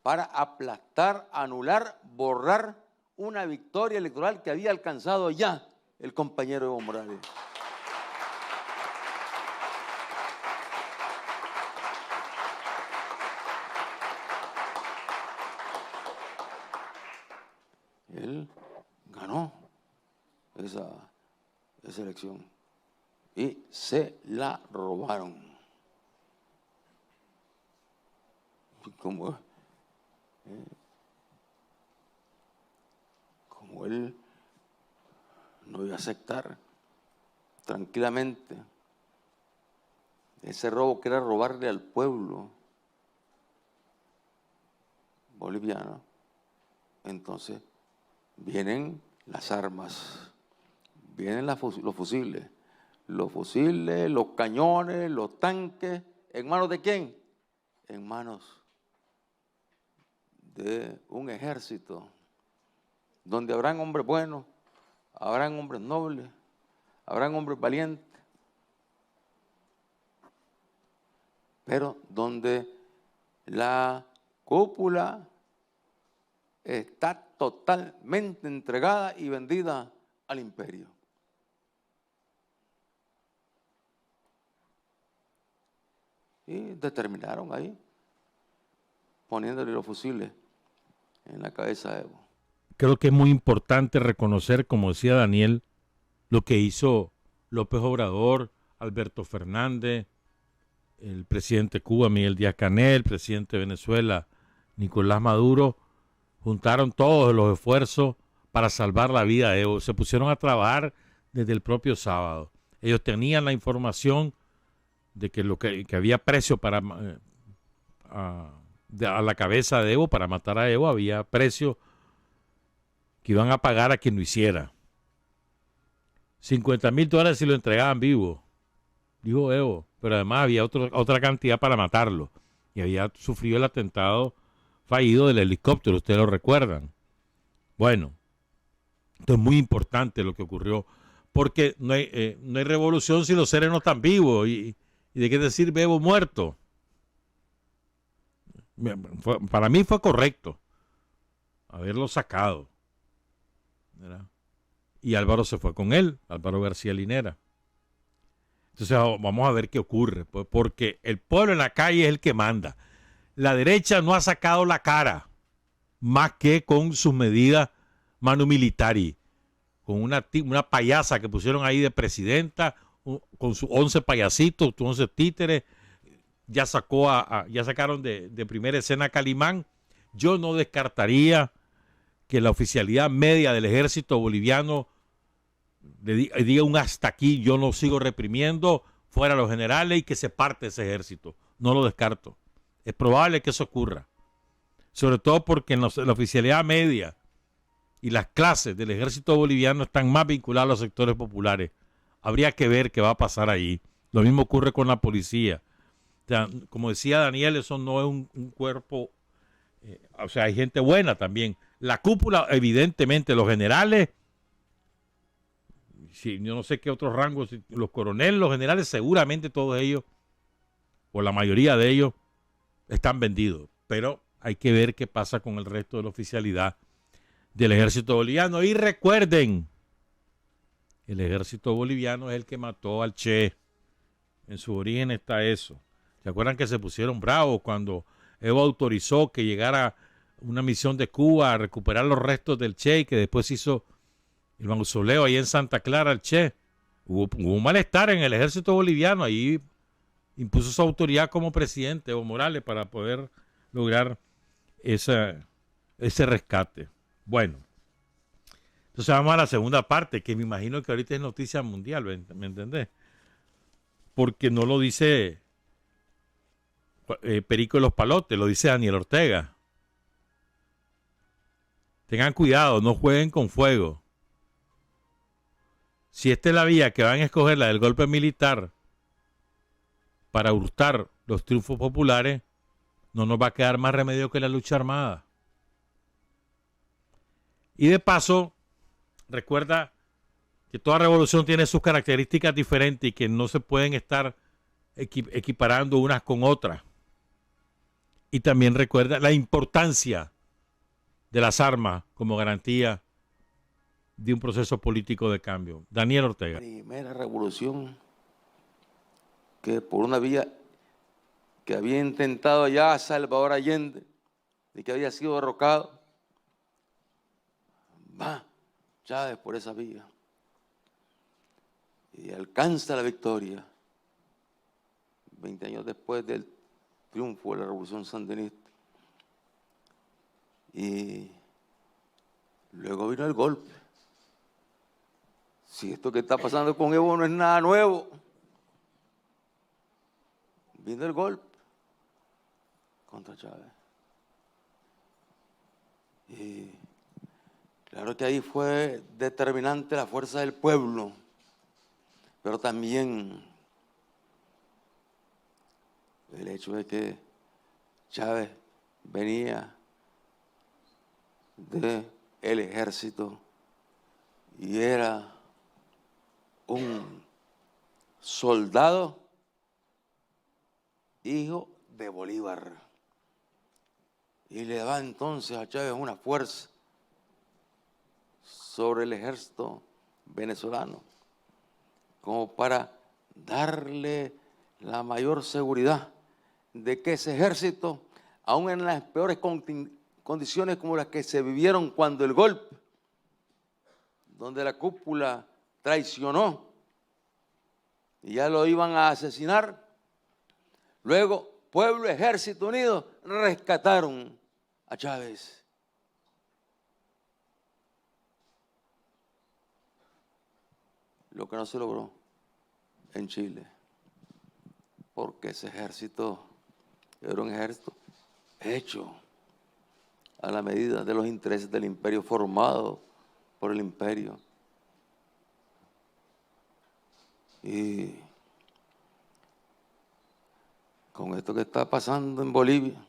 para aplastar, anular, borrar una victoria electoral que había alcanzado ya el compañero Evo Morales. Él ganó esa elección y se la robaron. Como él no iba a aceptar tranquilamente ese robo que era robarle al pueblo boliviano, entonces vienen las armas, vienen los fusiles, los cañones, los tanques, ¿en manos de quién? En manos de un ejército donde habrán hombres buenos, habrán hombres nobles, habrán hombres valientes, pero donde la cúpula está totalmente entregada y vendida al imperio. Y determinaron ahí, poniéndole los fusiles en la cabeza de Evo. Creo que es muy importante reconocer, como decía Daniel, lo que hizo López Obrador, Alberto Fernández, el presidente de Cuba, Miguel Díaz-Canel, el presidente de Venezuela, Nicolás Maduro, juntaron todos los esfuerzos para salvar la vida de Evo. Se pusieron a trabajar desde el propio sábado. Ellos tenían la información de que había precio para a la cabeza de Evo, para matar a Evo, había precio que iban a pagar a quien lo hiciera. $50,000 si lo entregaban vivo, dijo Evo, pero además había otra cantidad para matarlo. Y había sufrido el atentado fallido del helicóptero, ustedes lo recuerdan. Bueno, esto es muy importante lo que ocurrió, porque no hay revolución si los seres no están vivos. ¿Y de qué te sirve Evo muerto? Para mí fue correcto haberlo sacado, ¿verdad? Y Álvaro se fue con él, Álvaro García Linera. Entonces vamos a ver qué ocurre, pues, porque el pueblo en la calle es el que manda. La derecha no ha sacado la cara, más que con sus medidas manu militari, con una payasa que pusieron ahí de presidenta, con sus 11 payasitos, sus 11 títeres. Ya sacaron de primera escena a Calimán. Yo no descartaría que la oficialidad media del ejército boliviano diga un hasta aquí, yo no sigo reprimiendo, fuera los generales y que se parte ese ejército. No lo descarto. Es probable que eso ocurra. Sobre todo porque la oficialidad media y las clases del ejército boliviano están más vinculadas a los sectores populares. Habría que ver qué va a pasar ahí. Lo mismo ocurre con la policía. O sea, como decía Daniel, eso no es un cuerpo, o sea, hay gente buena también. La cúpula, evidentemente, los generales, sí, yo no sé qué otros rangos, los coroneles, los generales, seguramente todos ellos, o la mayoría de ellos, están vendidos. Pero hay que ver qué pasa con el resto de la oficialidad del ejército boliviano. Y recuerden, el ejército boliviano es el que mató al Che. En su origen está eso. ¿Se acuerdan que se pusieron bravos cuando Evo autorizó que llegara una misión de Cuba a recuperar los restos del Che y que después hizo el mausoleo ahí en Santa Clara al Che? Hubo un malestar en el ejército boliviano. Ahí impuso su autoridad como presidente Evo Morales para poder lograr ese rescate. Bueno, entonces vamos a la segunda parte, que me imagino que ahorita es noticia mundial, ¿me entendés? Porque no lo dice Perico de los Palotes, lo dice Daniel Ortega. Tengan cuidado, no jueguen con fuego. Si esta es la vía que van a escoger, la del golpe militar, para hurtar los triunfos populares, no nos va a quedar más remedio que la lucha armada. Y de paso, recuerda que toda revolución tiene sus características diferentes y que no se pueden estar equiparando unas con otras. Y también recuerda la importancia de las armas como garantía de un proceso político de cambio. Daniel Ortega. Primera revolución que por una vía que había intentado ya Salvador Allende y que había sido derrocado, va Chávez por esa vía y alcanza la victoria 20 años después del triunfo de la revolución sandinista. Y luego vino el golpe. Si esto que está pasando con Evo no es nada nuevo, vino el golpe contra Chávez. Y claro que ahí fue determinante la fuerza del pueblo, pero también el hecho de que Chávez venía del ejército y era un soldado hijo de Bolívar. Y le da entonces a Chávez una fuerza sobre el ejército venezolano, como para darle la mayor seguridad de que ese ejército, aun en las peores condiciones como las que se vivieron cuando el golpe, donde la cúpula traicionó y ya lo iban a asesinar, luego pueblo, ejército unido rescataron a Chávez. Lo que no se logró en Chile, porque ese ejército era un ejército hecho a la medida de los intereses del imperio, formado por el imperio. Y con esto que está pasando en Bolivia,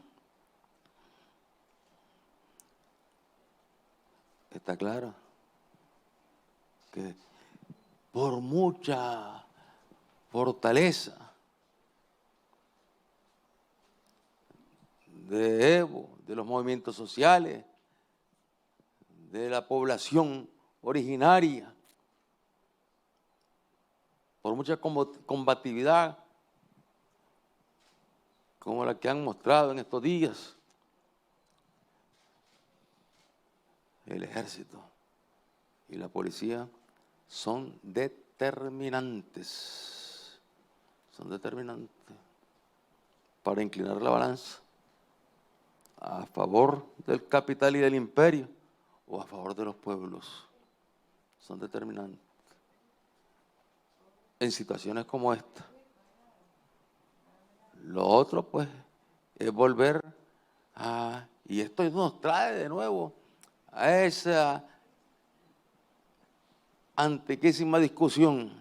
está claro que por mucha fortaleza de Evo, de los movimientos sociales, de la población originaria, por mucha combatividad como la que han mostrado en estos días, el ejército y la policía son determinantes para inclinar la balanza a favor del capital y del imperio o a favor de los pueblos. Son determinantes en situaciones como esta. Lo otro, pues, es volver a, y esto nos trae de nuevo a esa antiquísima discusión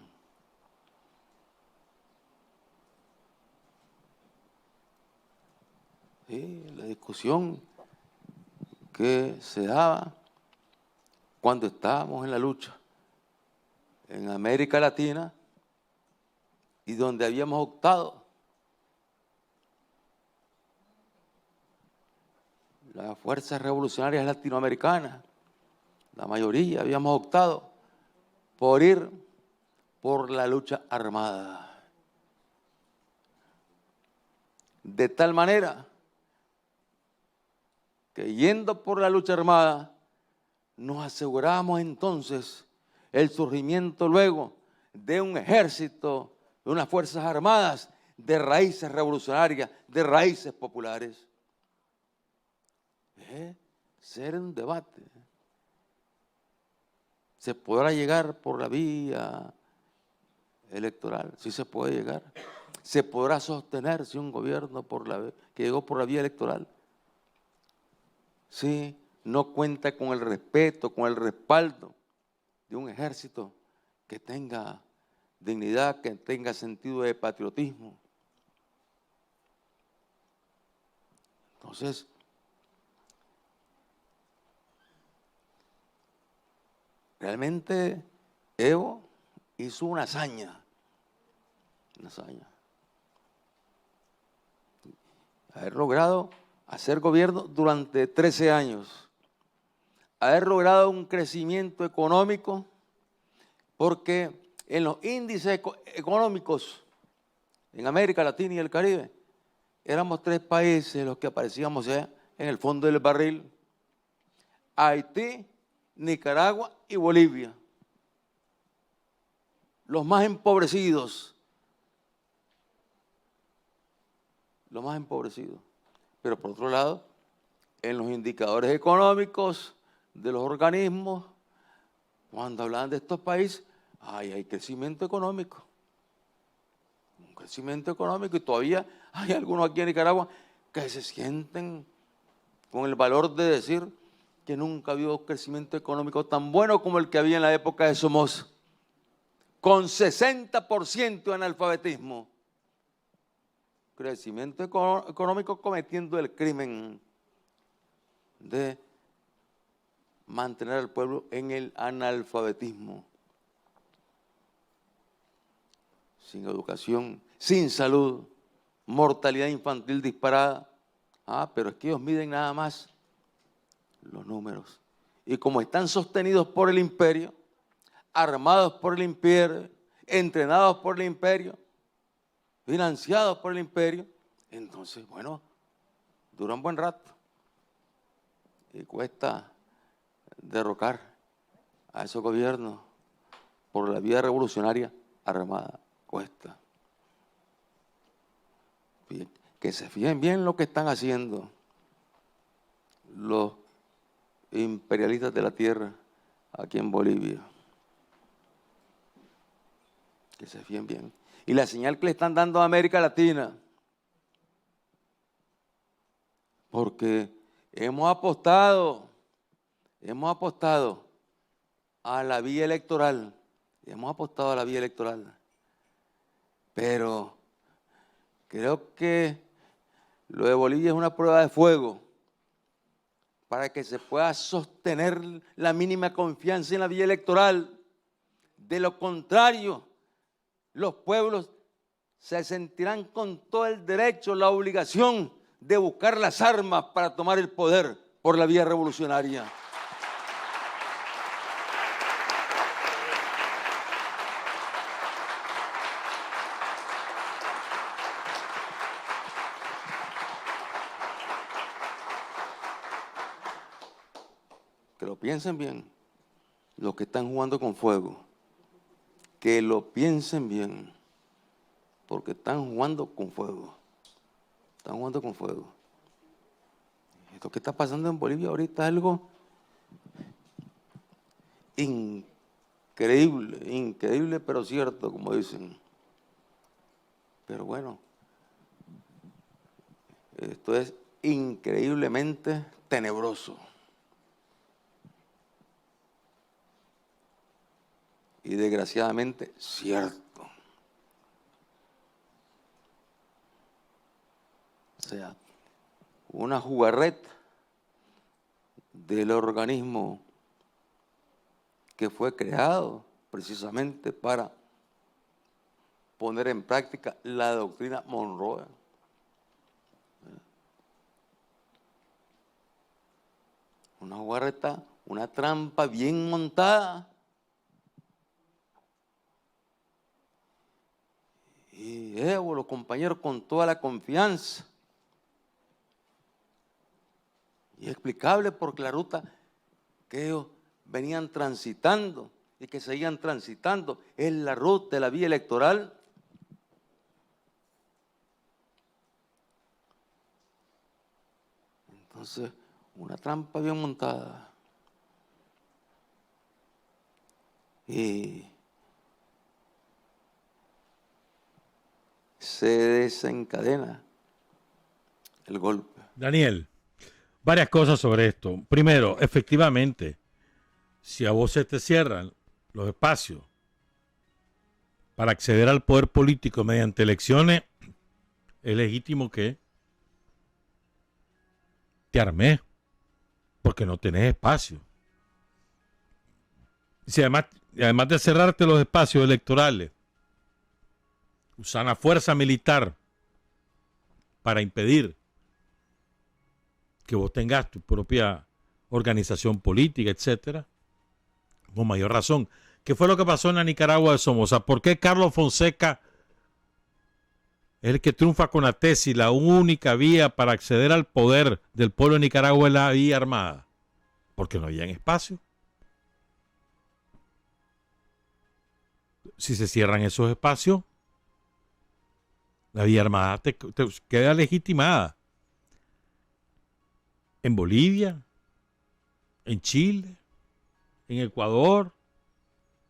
la discusión que se daba cuando estábamos en la lucha en América Latina y donde habíamos optado las fuerzas revolucionarias latinoamericanas, la mayoría habíamos optado por ir por la lucha armada. De tal manera que yendo por la lucha armada, nos aseguramos entonces el surgimiento luego de un ejército, de unas fuerzas armadas de raíces revolucionarias, de raíces populares. Ser un debate. ¿Se podrá llegar por la vía electoral? Sí se puede llegar. ¿Se podrá sostener si un gobierno que llegó por la vía electoral? Sí, no cuenta con el respeto, con el respaldo de un ejército que tenga dignidad, que tenga sentido de patriotismo. Entonces, realmente Evo hizo una hazaña. Haber logrado hacer gobierno durante 13 años, haber logrado un crecimiento económico, porque en los índices económicos en América Latina y el Caribe, éramos 3 países los que aparecíamos ya en el fondo del barril: Haití, Nicaragua y Bolivia. Los más empobrecidos. Los más empobrecidos. Pero por otro lado, en los indicadores económicos de los organismos, cuando hablan de estos países, hay crecimiento económico. Un crecimiento económico, y todavía hay algunos aquí en Nicaragua que se sienten con el valor de decir que nunca ha habido crecimiento económico tan bueno como el que había en la época de Somoza, con 60% de analfabetismo. Crecimiento económico cometiendo el crimen de mantener al pueblo en el analfabetismo, sin educación, sin salud, mortalidad infantil disparada. Pero es que ellos miden nada más los números. Y como están sostenidos por el imperio, armados por el imperio, entrenados por el imperio, financiados por el imperio, entonces, bueno, dura un buen rato. Y cuesta derrocar a esos gobiernos por la vía revolucionaria armada. Cuesta. Que se fijen bien lo que están haciendo los imperialistas de la tierra aquí en Bolivia. Que se fijen bien. Y la señal que le están dando a América Latina, porque hemos apostado a la vía electoral, pero creo que lo de Bolivia es una prueba de fuego para que se pueda sostener la mínima confianza en la vía electoral. De lo contrario, los pueblos se sentirán con todo el derecho, la obligación de buscar las armas para tomar el poder por la vía revolucionaria. Que lo piensen bien, los que están jugando con fuego, que lo piensen bien, porque están jugando con fuego, Esto que está pasando en Bolivia ahorita es algo increíble, pero cierto, como dicen. Pero bueno, esto es increíblemente tenebroso. Y desgraciadamente cierto. O sea, una jugarreta del organismo que fue creado precisamente para poner en práctica la doctrina Monroe. Una jugarreta, una trampa bien montada. Y Evo, los compañeros, con toda la confianza. Y es explicable porque la ruta que ellos venían transitando y que seguían transitando es la ruta de la vía electoral. Entonces, una trampa bien montada. Y se desencadena el golpe. Daniel, varias cosas sobre esto. Primero, efectivamente, si a vos se te cierran los espacios para acceder al poder político mediante elecciones, es legítimo que te armes, porque no tenés espacio. Si además de cerrarte los espacios electorales, usan la fuerza militar para impedir que vos tengas tu propia organización política, etcétera. Con mayor razón. ¿Qué fue lo que pasó en la Nicaragua de Somoza? ¿Por qué Carlos Fonseca es el que triunfa con la tesis? La única vía para acceder al poder del pueblo de Nicaragua es la vía armada. Porque no había espacio. Si se cierran esos espacios, la vía armada te queda legitimada. En Bolivia, en Chile, en Ecuador,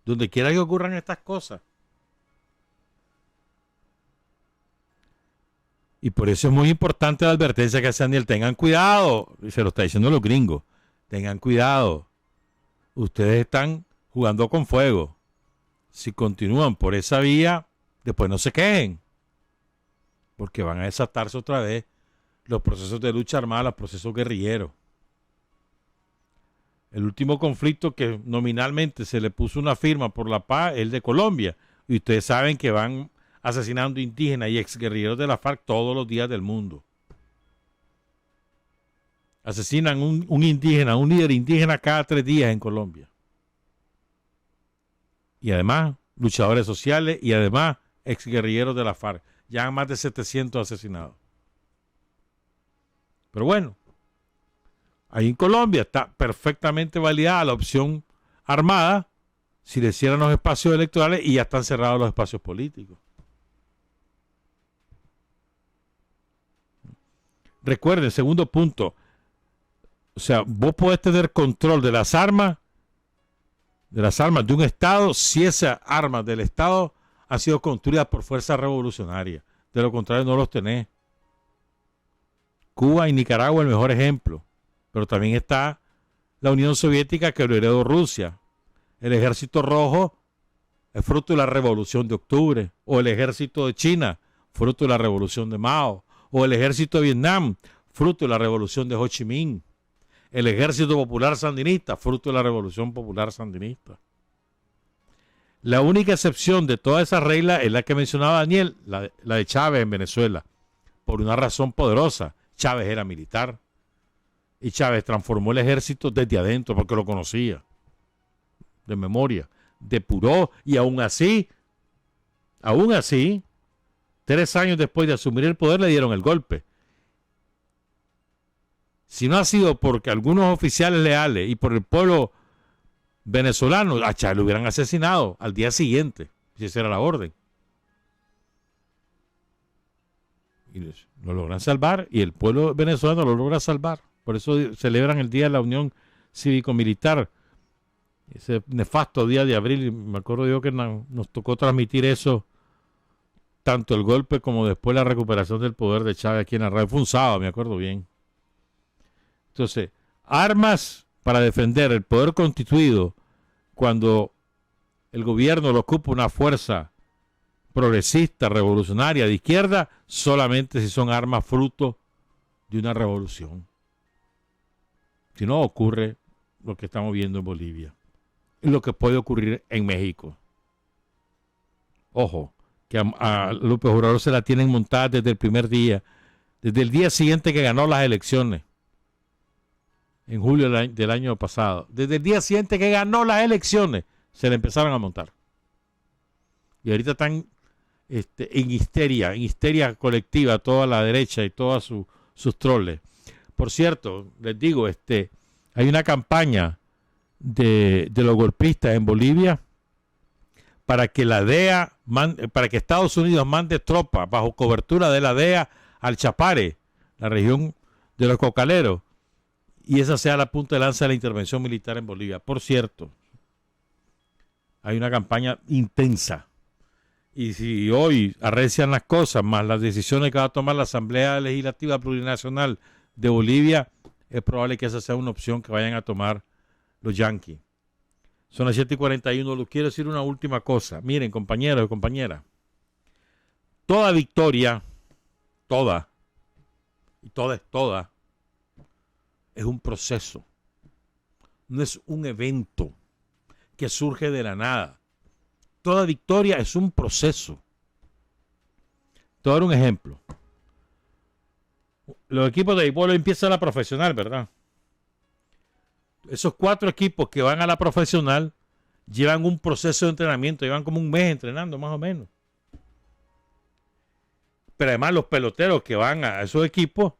donde quiera que ocurran estas cosas. Y por eso es muy importante la advertencia que hace Daniel. Tengan cuidado, y se lo está diciendo los gringos. Tengan cuidado. Ustedes están jugando con fuego. Si continúan por esa vía, después no se quejen. Porque van a desatarse otra vez los procesos de lucha armada, los procesos guerrilleros. El último conflicto que nominalmente se le puso una firma por la paz es el de Colombia. Y ustedes saben que van asesinando indígenas y exguerrilleros de la FARC todos los días del mundo. Asesinan un indígena, un líder indígena cada 3 días en Colombia. Y además, luchadores sociales y además exguerrilleros de la FARC. Ya han más de 700 asesinados. Pero bueno, ahí en Colombia está perfectamente validada la opción armada si le cierran los espacios electorales y ya están cerrados los espacios políticos. Recuerden, segundo punto, o sea, vos podés tener control de las armas de un Estado si esas armas del Estado han sido construidas por fuerzas revolucionarias. De lo contrario, no los tenés. Cuba y Nicaragua el mejor ejemplo. Pero también está la Unión Soviética que lo heredó Rusia. El Ejército Rojo es fruto de la Revolución de Octubre. O el Ejército de China, fruto de la Revolución de Mao. O el Ejército de Vietnam, fruto de la Revolución de Ho Chi Minh. El Ejército Popular Sandinista, fruto de la Revolución Popular Sandinista. La única excepción de toda esa regla es la que mencionaba Daniel, la de Chávez en Venezuela. Por una razón poderosa. Chávez era militar. Y Chávez transformó el ejército desde adentro porque lo conocía. De memoria. Depuró y aún así, 3 años después de asumir el poder le dieron el golpe. Si no ha sido porque algunos oficiales leales y por el pueblo venezolano, a Chávez lo hubieran asesinado al día siguiente, si esa era la orden. Y lo logran salvar y el pueblo venezolano lo logra salvar. Por eso celebran el Día de la Unión Cívico-Militar. Ese nefasto día de abril, me acuerdo yo que nos tocó transmitir eso, tanto el golpe como después la recuperación del poder de Chávez aquí en la radio. Fue un sábado, me acuerdo bien. Entonces, armas para defender el poder constituido cuando el gobierno lo ocupa una fuerza progresista, revolucionaria, de izquierda, solamente si son armas fruto de una revolución. Si no, ocurre lo que estamos viendo en Bolivia y lo que puede ocurrir en México. Ojo, que a López Obrador se la tienen montada desde el primer día, desde el día siguiente que ganó las elecciones, en julio del año pasado. Desde el día siguiente que ganó las elecciones, se le empezaron a montar. Y ahorita están en histeria colectiva, toda la derecha y todos sus troles. Por cierto, les digo, hay una campaña de los golpistas en Bolivia para que la DEA, para que Estados Unidos mande tropas bajo cobertura de la DEA al Chapare, la región de los cocaleros, y esa sea la punta de lanza de la intervención militar en Bolivia. Por cierto, hay una campaña intensa. Y si hoy arrecian las cosas, más las decisiones que va a tomar la Asamblea Legislativa Plurinacional de Bolivia, es probable que esa sea una opción que vayan a tomar los yanquis. Son las 7:41. Les quiero decir una última cosa. Miren, compañeros y compañeras, toda victoria, toda, es un proceso. No es un evento que surge de la nada. Toda victoria es un proceso. Te voy a dar un ejemplo. Los equipos de béisbol empiezan a la profesional, ¿verdad? esos 4 equipos que van a la profesional llevan un proceso de entrenamiento, llevan como un mes entrenando más o menos. Pero además los peloteros que van a esos equipos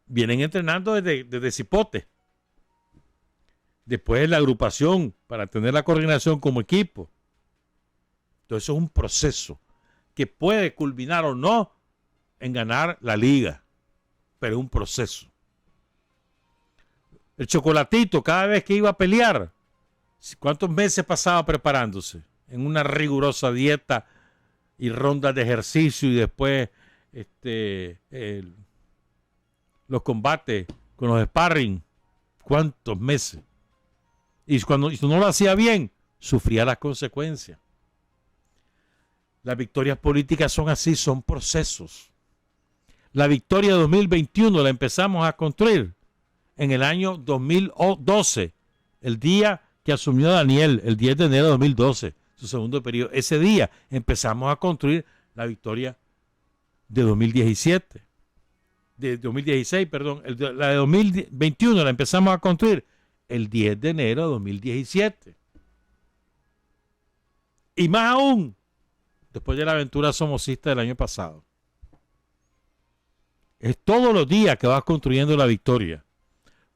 vienen entrenando desde cipote. Después la agrupación para tener la coordinación como equipo. Entonces eso es un proceso que puede culminar o no en ganar la liga, pero es un proceso. El Chocolatito, cada vez que iba a pelear, ¿cuántos meses pasaba preparándose? En una rigurosa dieta y rondas de ejercicio y después los combates con los sparring. ¿Cuántos meses? Y cuando no lo hacía bien, sufría las consecuencias. Las victorias políticas son así, son procesos. La victoria de 2021 la empezamos a construir en el año 2012, el día que asumió Daniel, el 10 de enero de 2012, su segundo periodo. Ese día empezamos a construir la victoria de 2017, de 2016, perdón. La de 2021 la empezamos a construir el 10 de enero de 2017. Y más aún, después de la aventura somocista del año pasado. Es todos los días que vas construyendo la victoria,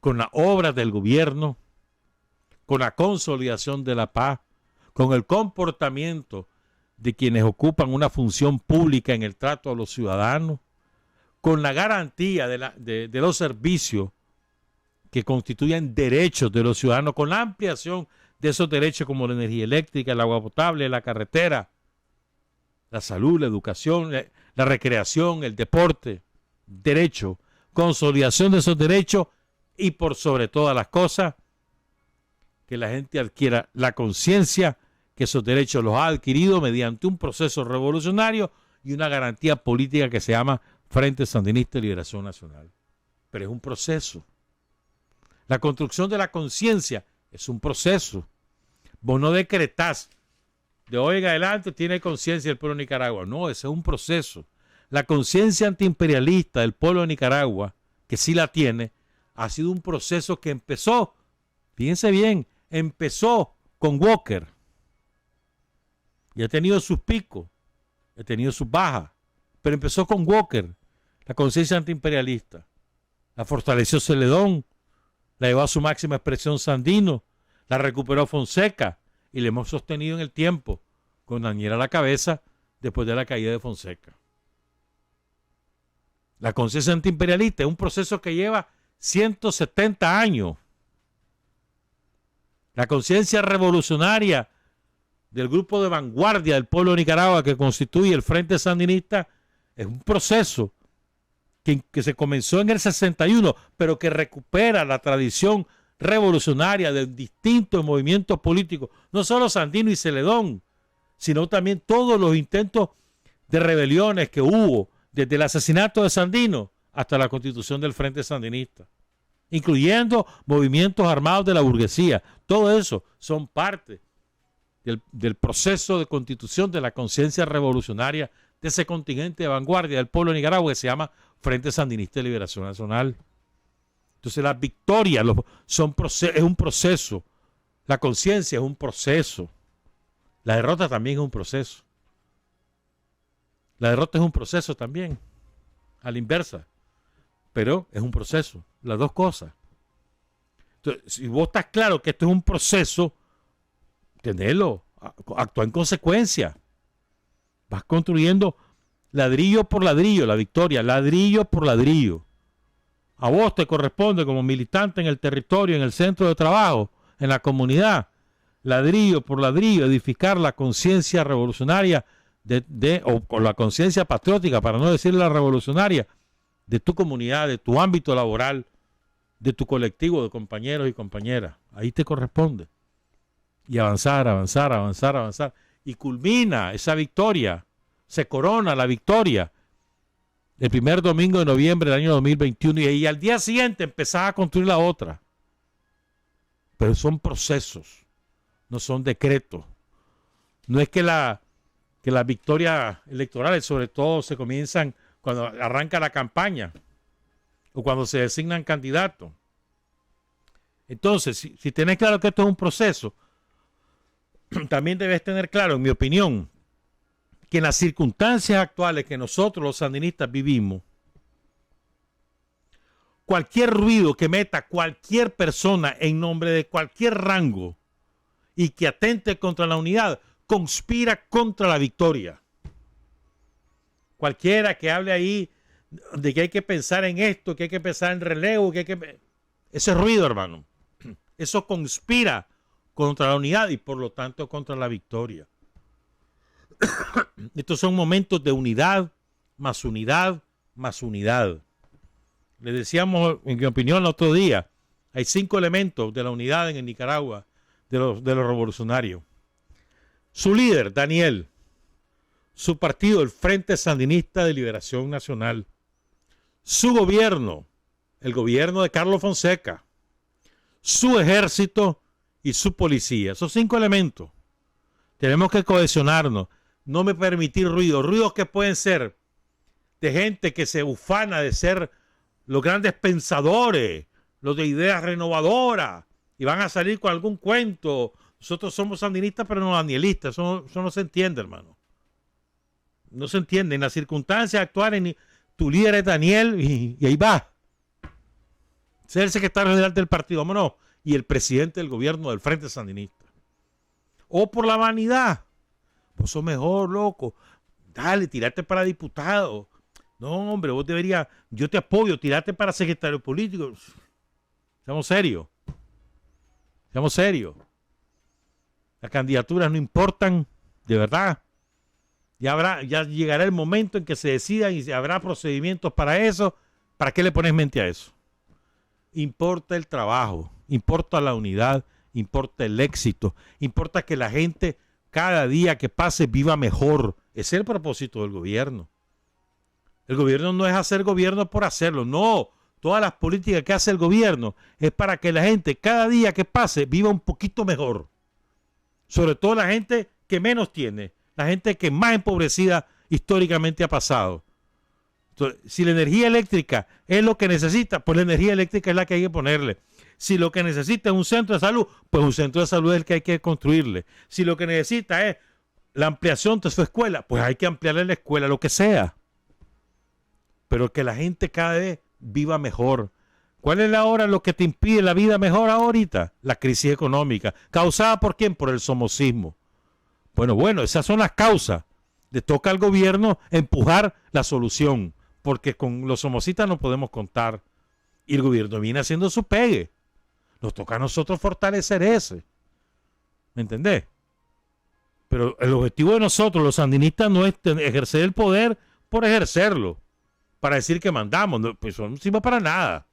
con las obras del gobierno, con la consolidación de la paz, con el comportamiento de quienes ocupan una función pública en el trato a los ciudadanos, con la garantía de los servicios que constituyen derechos de los ciudadanos, con la ampliación de esos derechos como la energía eléctrica, el agua potable, la carretera, la salud, la educación, la recreación, el deporte, derecho, consolidación de esos derechos y por sobre todas las cosas, que la gente adquiera la conciencia que esos derechos los ha adquirido mediante un proceso revolucionario y una garantía política que se llama Frente Sandinista de Liberación Nacional. Pero es un proceso. La construcción de la conciencia es un proceso. Vos no decretás de hoy en adelante tiene conciencia el pueblo de Nicaragua. No, ese es un proceso. La conciencia antiimperialista del pueblo de Nicaragua, que sí la tiene, ha sido un proceso que empezó, fíjense bien, empezó con Walker. Y ha tenido sus picos, ha tenido sus bajas, pero empezó con Walker, la conciencia antiimperialista. La fortaleció Celedón, la llevó a su máxima expresión Sandino, la recuperó Fonseca y la hemos sostenido en el tiempo con Daniel a la cabeza después de la caída de Fonseca. La conciencia antiimperialista es un proceso que lleva 170 años. La conciencia revolucionaria del grupo de vanguardia del pueblo de Nicaragua que constituye el Frente Sandinista es un proceso que se comenzó en el 61, pero que recupera la tradición revolucionaria de distintos movimientos políticos, no solo Sandino y Celedón, sino también todos los intentos de rebeliones que hubo desde el asesinato de Sandino hasta la constitución del Frente Sandinista, incluyendo movimientos armados de la burguesía. Todo eso son parte del proceso de constitución de la conciencia revolucionaria de ese contingente de vanguardia del pueblo de Nicaragua que se llama Frente Sandinista de Liberación Nacional. Entonces las victorias es un proceso, la conciencia es un proceso, la derrota también es un proceso. La derrota es un proceso también, a la inversa, pero es un proceso, las dos cosas. Entonces, si vos estás claro que esto es un proceso, tenelo, actúa en consecuencia. Vas construyendo ladrillo por ladrillo la victoria, ladrillo por ladrillo. A vos te corresponde como militante en el territorio, en el centro de trabajo, en la comunidad, ladrillo por ladrillo, edificar la conciencia revolucionaria o con la conciencia patriótica, para no decir la revolucionaria, de tu comunidad, de tu ámbito laboral, de tu colectivo de compañeros y compañeras. Ahí te corresponde. Y avanzar, avanzar, avanzar, avanzar. Y culmina esa victoria, se corona la victoria el primer domingo de noviembre del año 2021 y al día siguiente empezás a construir la otra. Pero son procesos, no son decretos. No es que las victorias electorales sobre todo se comienzan cuando arranca la campaña o cuando se designan candidatos. Entonces, si tenés claro que esto es un proceso, también debes tener claro, en mi opinión, que en las circunstancias actuales que nosotros los sandinistas vivimos, cualquier ruido que meta cualquier persona en nombre de cualquier rango y que atente contra la unidad, conspira contra la victoria. Cualquiera que hable ahí de que hay que pensar en esto, que hay que pensar en relevo, que hay que... Ese ruido, hermano, eso conspira contra la unidad y por lo tanto contra la victoria. Estos son momentos de unidad, más unidad, más unidad. Le decíamos, en mi opinión, el otro día, hay 5 elementos de la unidad en Nicaragua, de los revolucionarios. Su líder, Daniel. Su partido, el Frente Sandinista de Liberación Nacional. Su gobierno, el gobierno de Carlos Fonseca. Su ejército y su policía. Esos 5 elementos. Tenemos que cohesionarnos. No me permitir ruidos. Ruidos que pueden ser de gente que se ufana de ser los grandes pensadores, los de ideas renovadoras, y van a salir con algún cuento. Nosotros somos sandinistas, pero no danielistas. Eso no se entiende, hermano. No se entiende. En las circunstancias actuales, tu líder es Daniel y ahí va. Es el secretario general del partido, vámonos, y el presidente del gobierno del Frente Sandinista. O por la vanidad. Pues sos mejor, loco. Dale, tirate para diputado. No, hombre, vos deberías, yo te apoyo, tirate para secretario político. Seamos serios. Seamos serios. Las candidaturas no importan, de verdad. Ya llegará el momento en que se decidan y habrá procedimientos para eso. ¿Para qué le pones mente a eso? Importa el trabajo, importa la unidad, importa el éxito, importa que la gente cada día que pase viva mejor. Ese es el propósito del gobierno. El gobierno no es hacer gobierno por hacerlo, no. Todas las políticas que hace el gobierno es para que la gente cada día que pase viva un poquito mejor. Sobre todo la gente que menos tiene, la gente que más empobrecida históricamente ha pasado. Entonces, si la energía eléctrica es lo que necesita, pues la energía eléctrica es la que hay que ponerle. Si lo que necesita es un centro de salud, pues un centro de salud es el que hay que construirle. Si lo que necesita es la ampliación de su escuela, pues hay que ampliarle la escuela, lo que sea. Pero que la gente cada vez viva mejor. ¿Cuál es ahora lo que te impide la vida mejor ahorita? La crisis económica. ¿Causada por quién? Por el somocismo. Bueno, esas son las causas. Le toca al gobierno empujar la solución, porque con los somocistas no podemos contar. Y el gobierno viene haciendo su pegue. Nos toca a nosotros fortalecer ese. ¿Me entendés? Pero el objetivo de nosotros, los sandinistas, no es ejercer el poder por ejercerlo. Para decir que mandamos. No, pues eso no sirve para nada.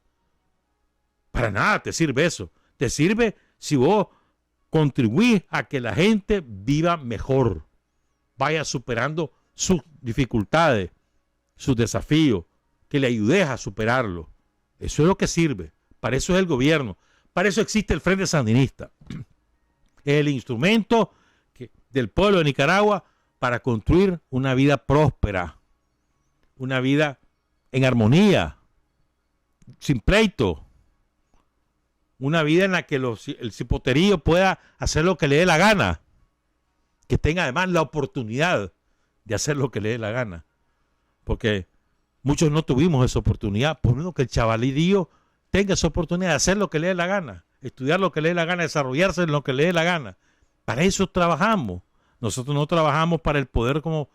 Para nada te sirve eso. Te sirve si vos contribuís a que la gente viva mejor. Vaya superando sus dificultades, sus desafíos. Que le ayudes a superarlo. Eso es lo que sirve. Para eso es el gobierno. Para eso existe el Frente Sandinista. Es el instrumento del pueblo de Nicaragua para construir una vida próspera. Una vida en armonía, sin pleito. Una vida en la que el cipoterío pueda hacer lo que le dé la gana. Que tenga además la oportunidad de hacer lo que le dé la gana. Porque muchos no tuvimos esa oportunidad. Por menos que el chavalidío tenga esa oportunidad de hacer lo que le dé la gana. Estudiar lo que le dé la gana, desarrollarse en lo que le dé la gana. Para eso trabajamos. Nosotros no trabajamos para el poder como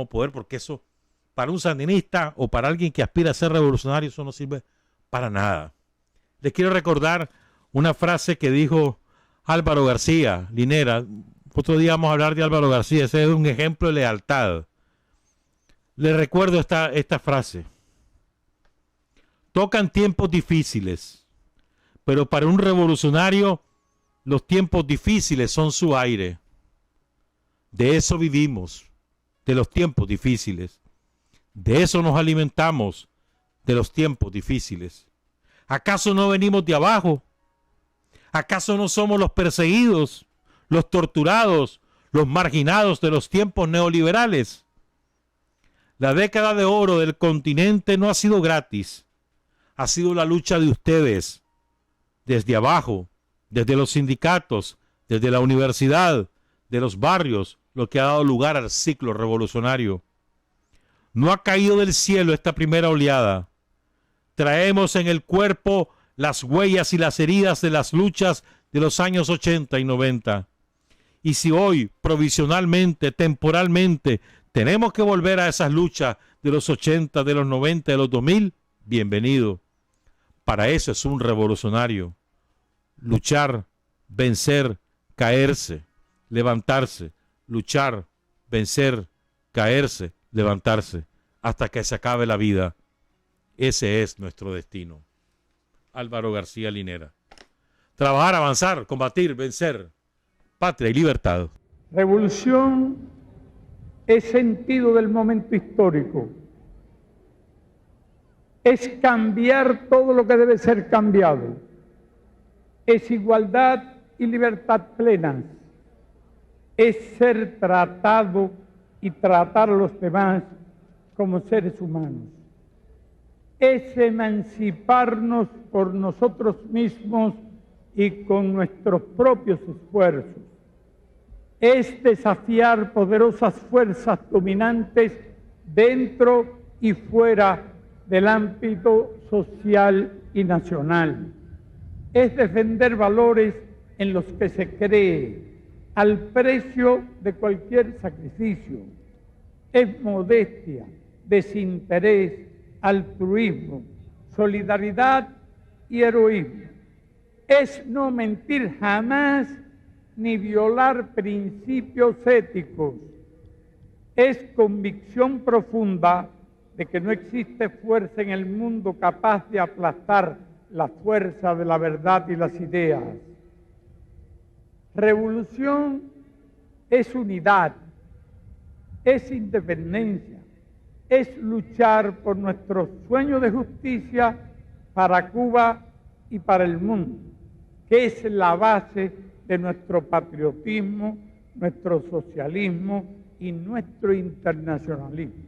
poder, porque eso, para un sandinista o para alguien que aspira a ser revolucionario, eso no sirve para nada. Les quiero recordar una frase que dijo Álvaro García Linera. Otro día vamos a hablar de Álvaro García. Ese es un ejemplo de lealtad. Les recuerdo esta frase. Tocan tiempos difíciles, pero para un revolucionario los tiempos difíciles son su aire. De eso vivimos, de los tiempos difíciles. De eso nos alimentamos, de los tiempos difíciles. ¿Acaso no venimos de abajo? ¿Acaso no somos los perseguidos, los torturados, los marginados de los tiempos neoliberales? La década de oro del continente no ha sido gratis. Ha sido la lucha de ustedes, desde abajo, desde los sindicatos, desde la universidad, de los barrios, lo que ha dado lugar al ciclo revolucionario. No ha caído del cielo esta primera oleada. Traemos en el cuerpo las huellas y las heridas de las luchas de los años 80 y 90. Y si hoy, provisionalmente, temporalmente, tenemos que volver a esas luchas de los 80, de los 90, de los 2000, bienvenido. Para eso es un revolucionario. Luchar, vencer, caerse, levantarse, luchar, vencer, caerse, levantarse, hasta que se acabe la vida. Ese es nuestro destino. Álvaro García Linera. Trabajar, avanzar, combatir, vencer. Patria y libertad. Revolución es sentido del momento histórico. Es cambiar todo lo que debe ser cambiado. Es igualdad y libertad plenas. Es ser tratado y tratar a los demás como seres humanos. Es emanciparnos por nosotros mismos y con nuestros propios esfuerzos. Es desafiar poderosas fuerzas dominantes dentro y fuera del ámbito social y nacional. Es defender valores en los que se cree, al precio de cualquier sacrificio. Es modestia, desinterés, altruismo, solidaridad y heroísmo. Es no mentir jamás ni violar principios éticos. Es convicción profunda de que no existe fuerza en el mundo capaz de aplastar la fuerza de la verdad y las ideas. Revolución es unidad, es independencia, es luchar por nuestro sueño de justicia para Cuba y para el mundo, que es la base de nuestro patriotismo, nuestro socialismo y nuestro internacionalismo.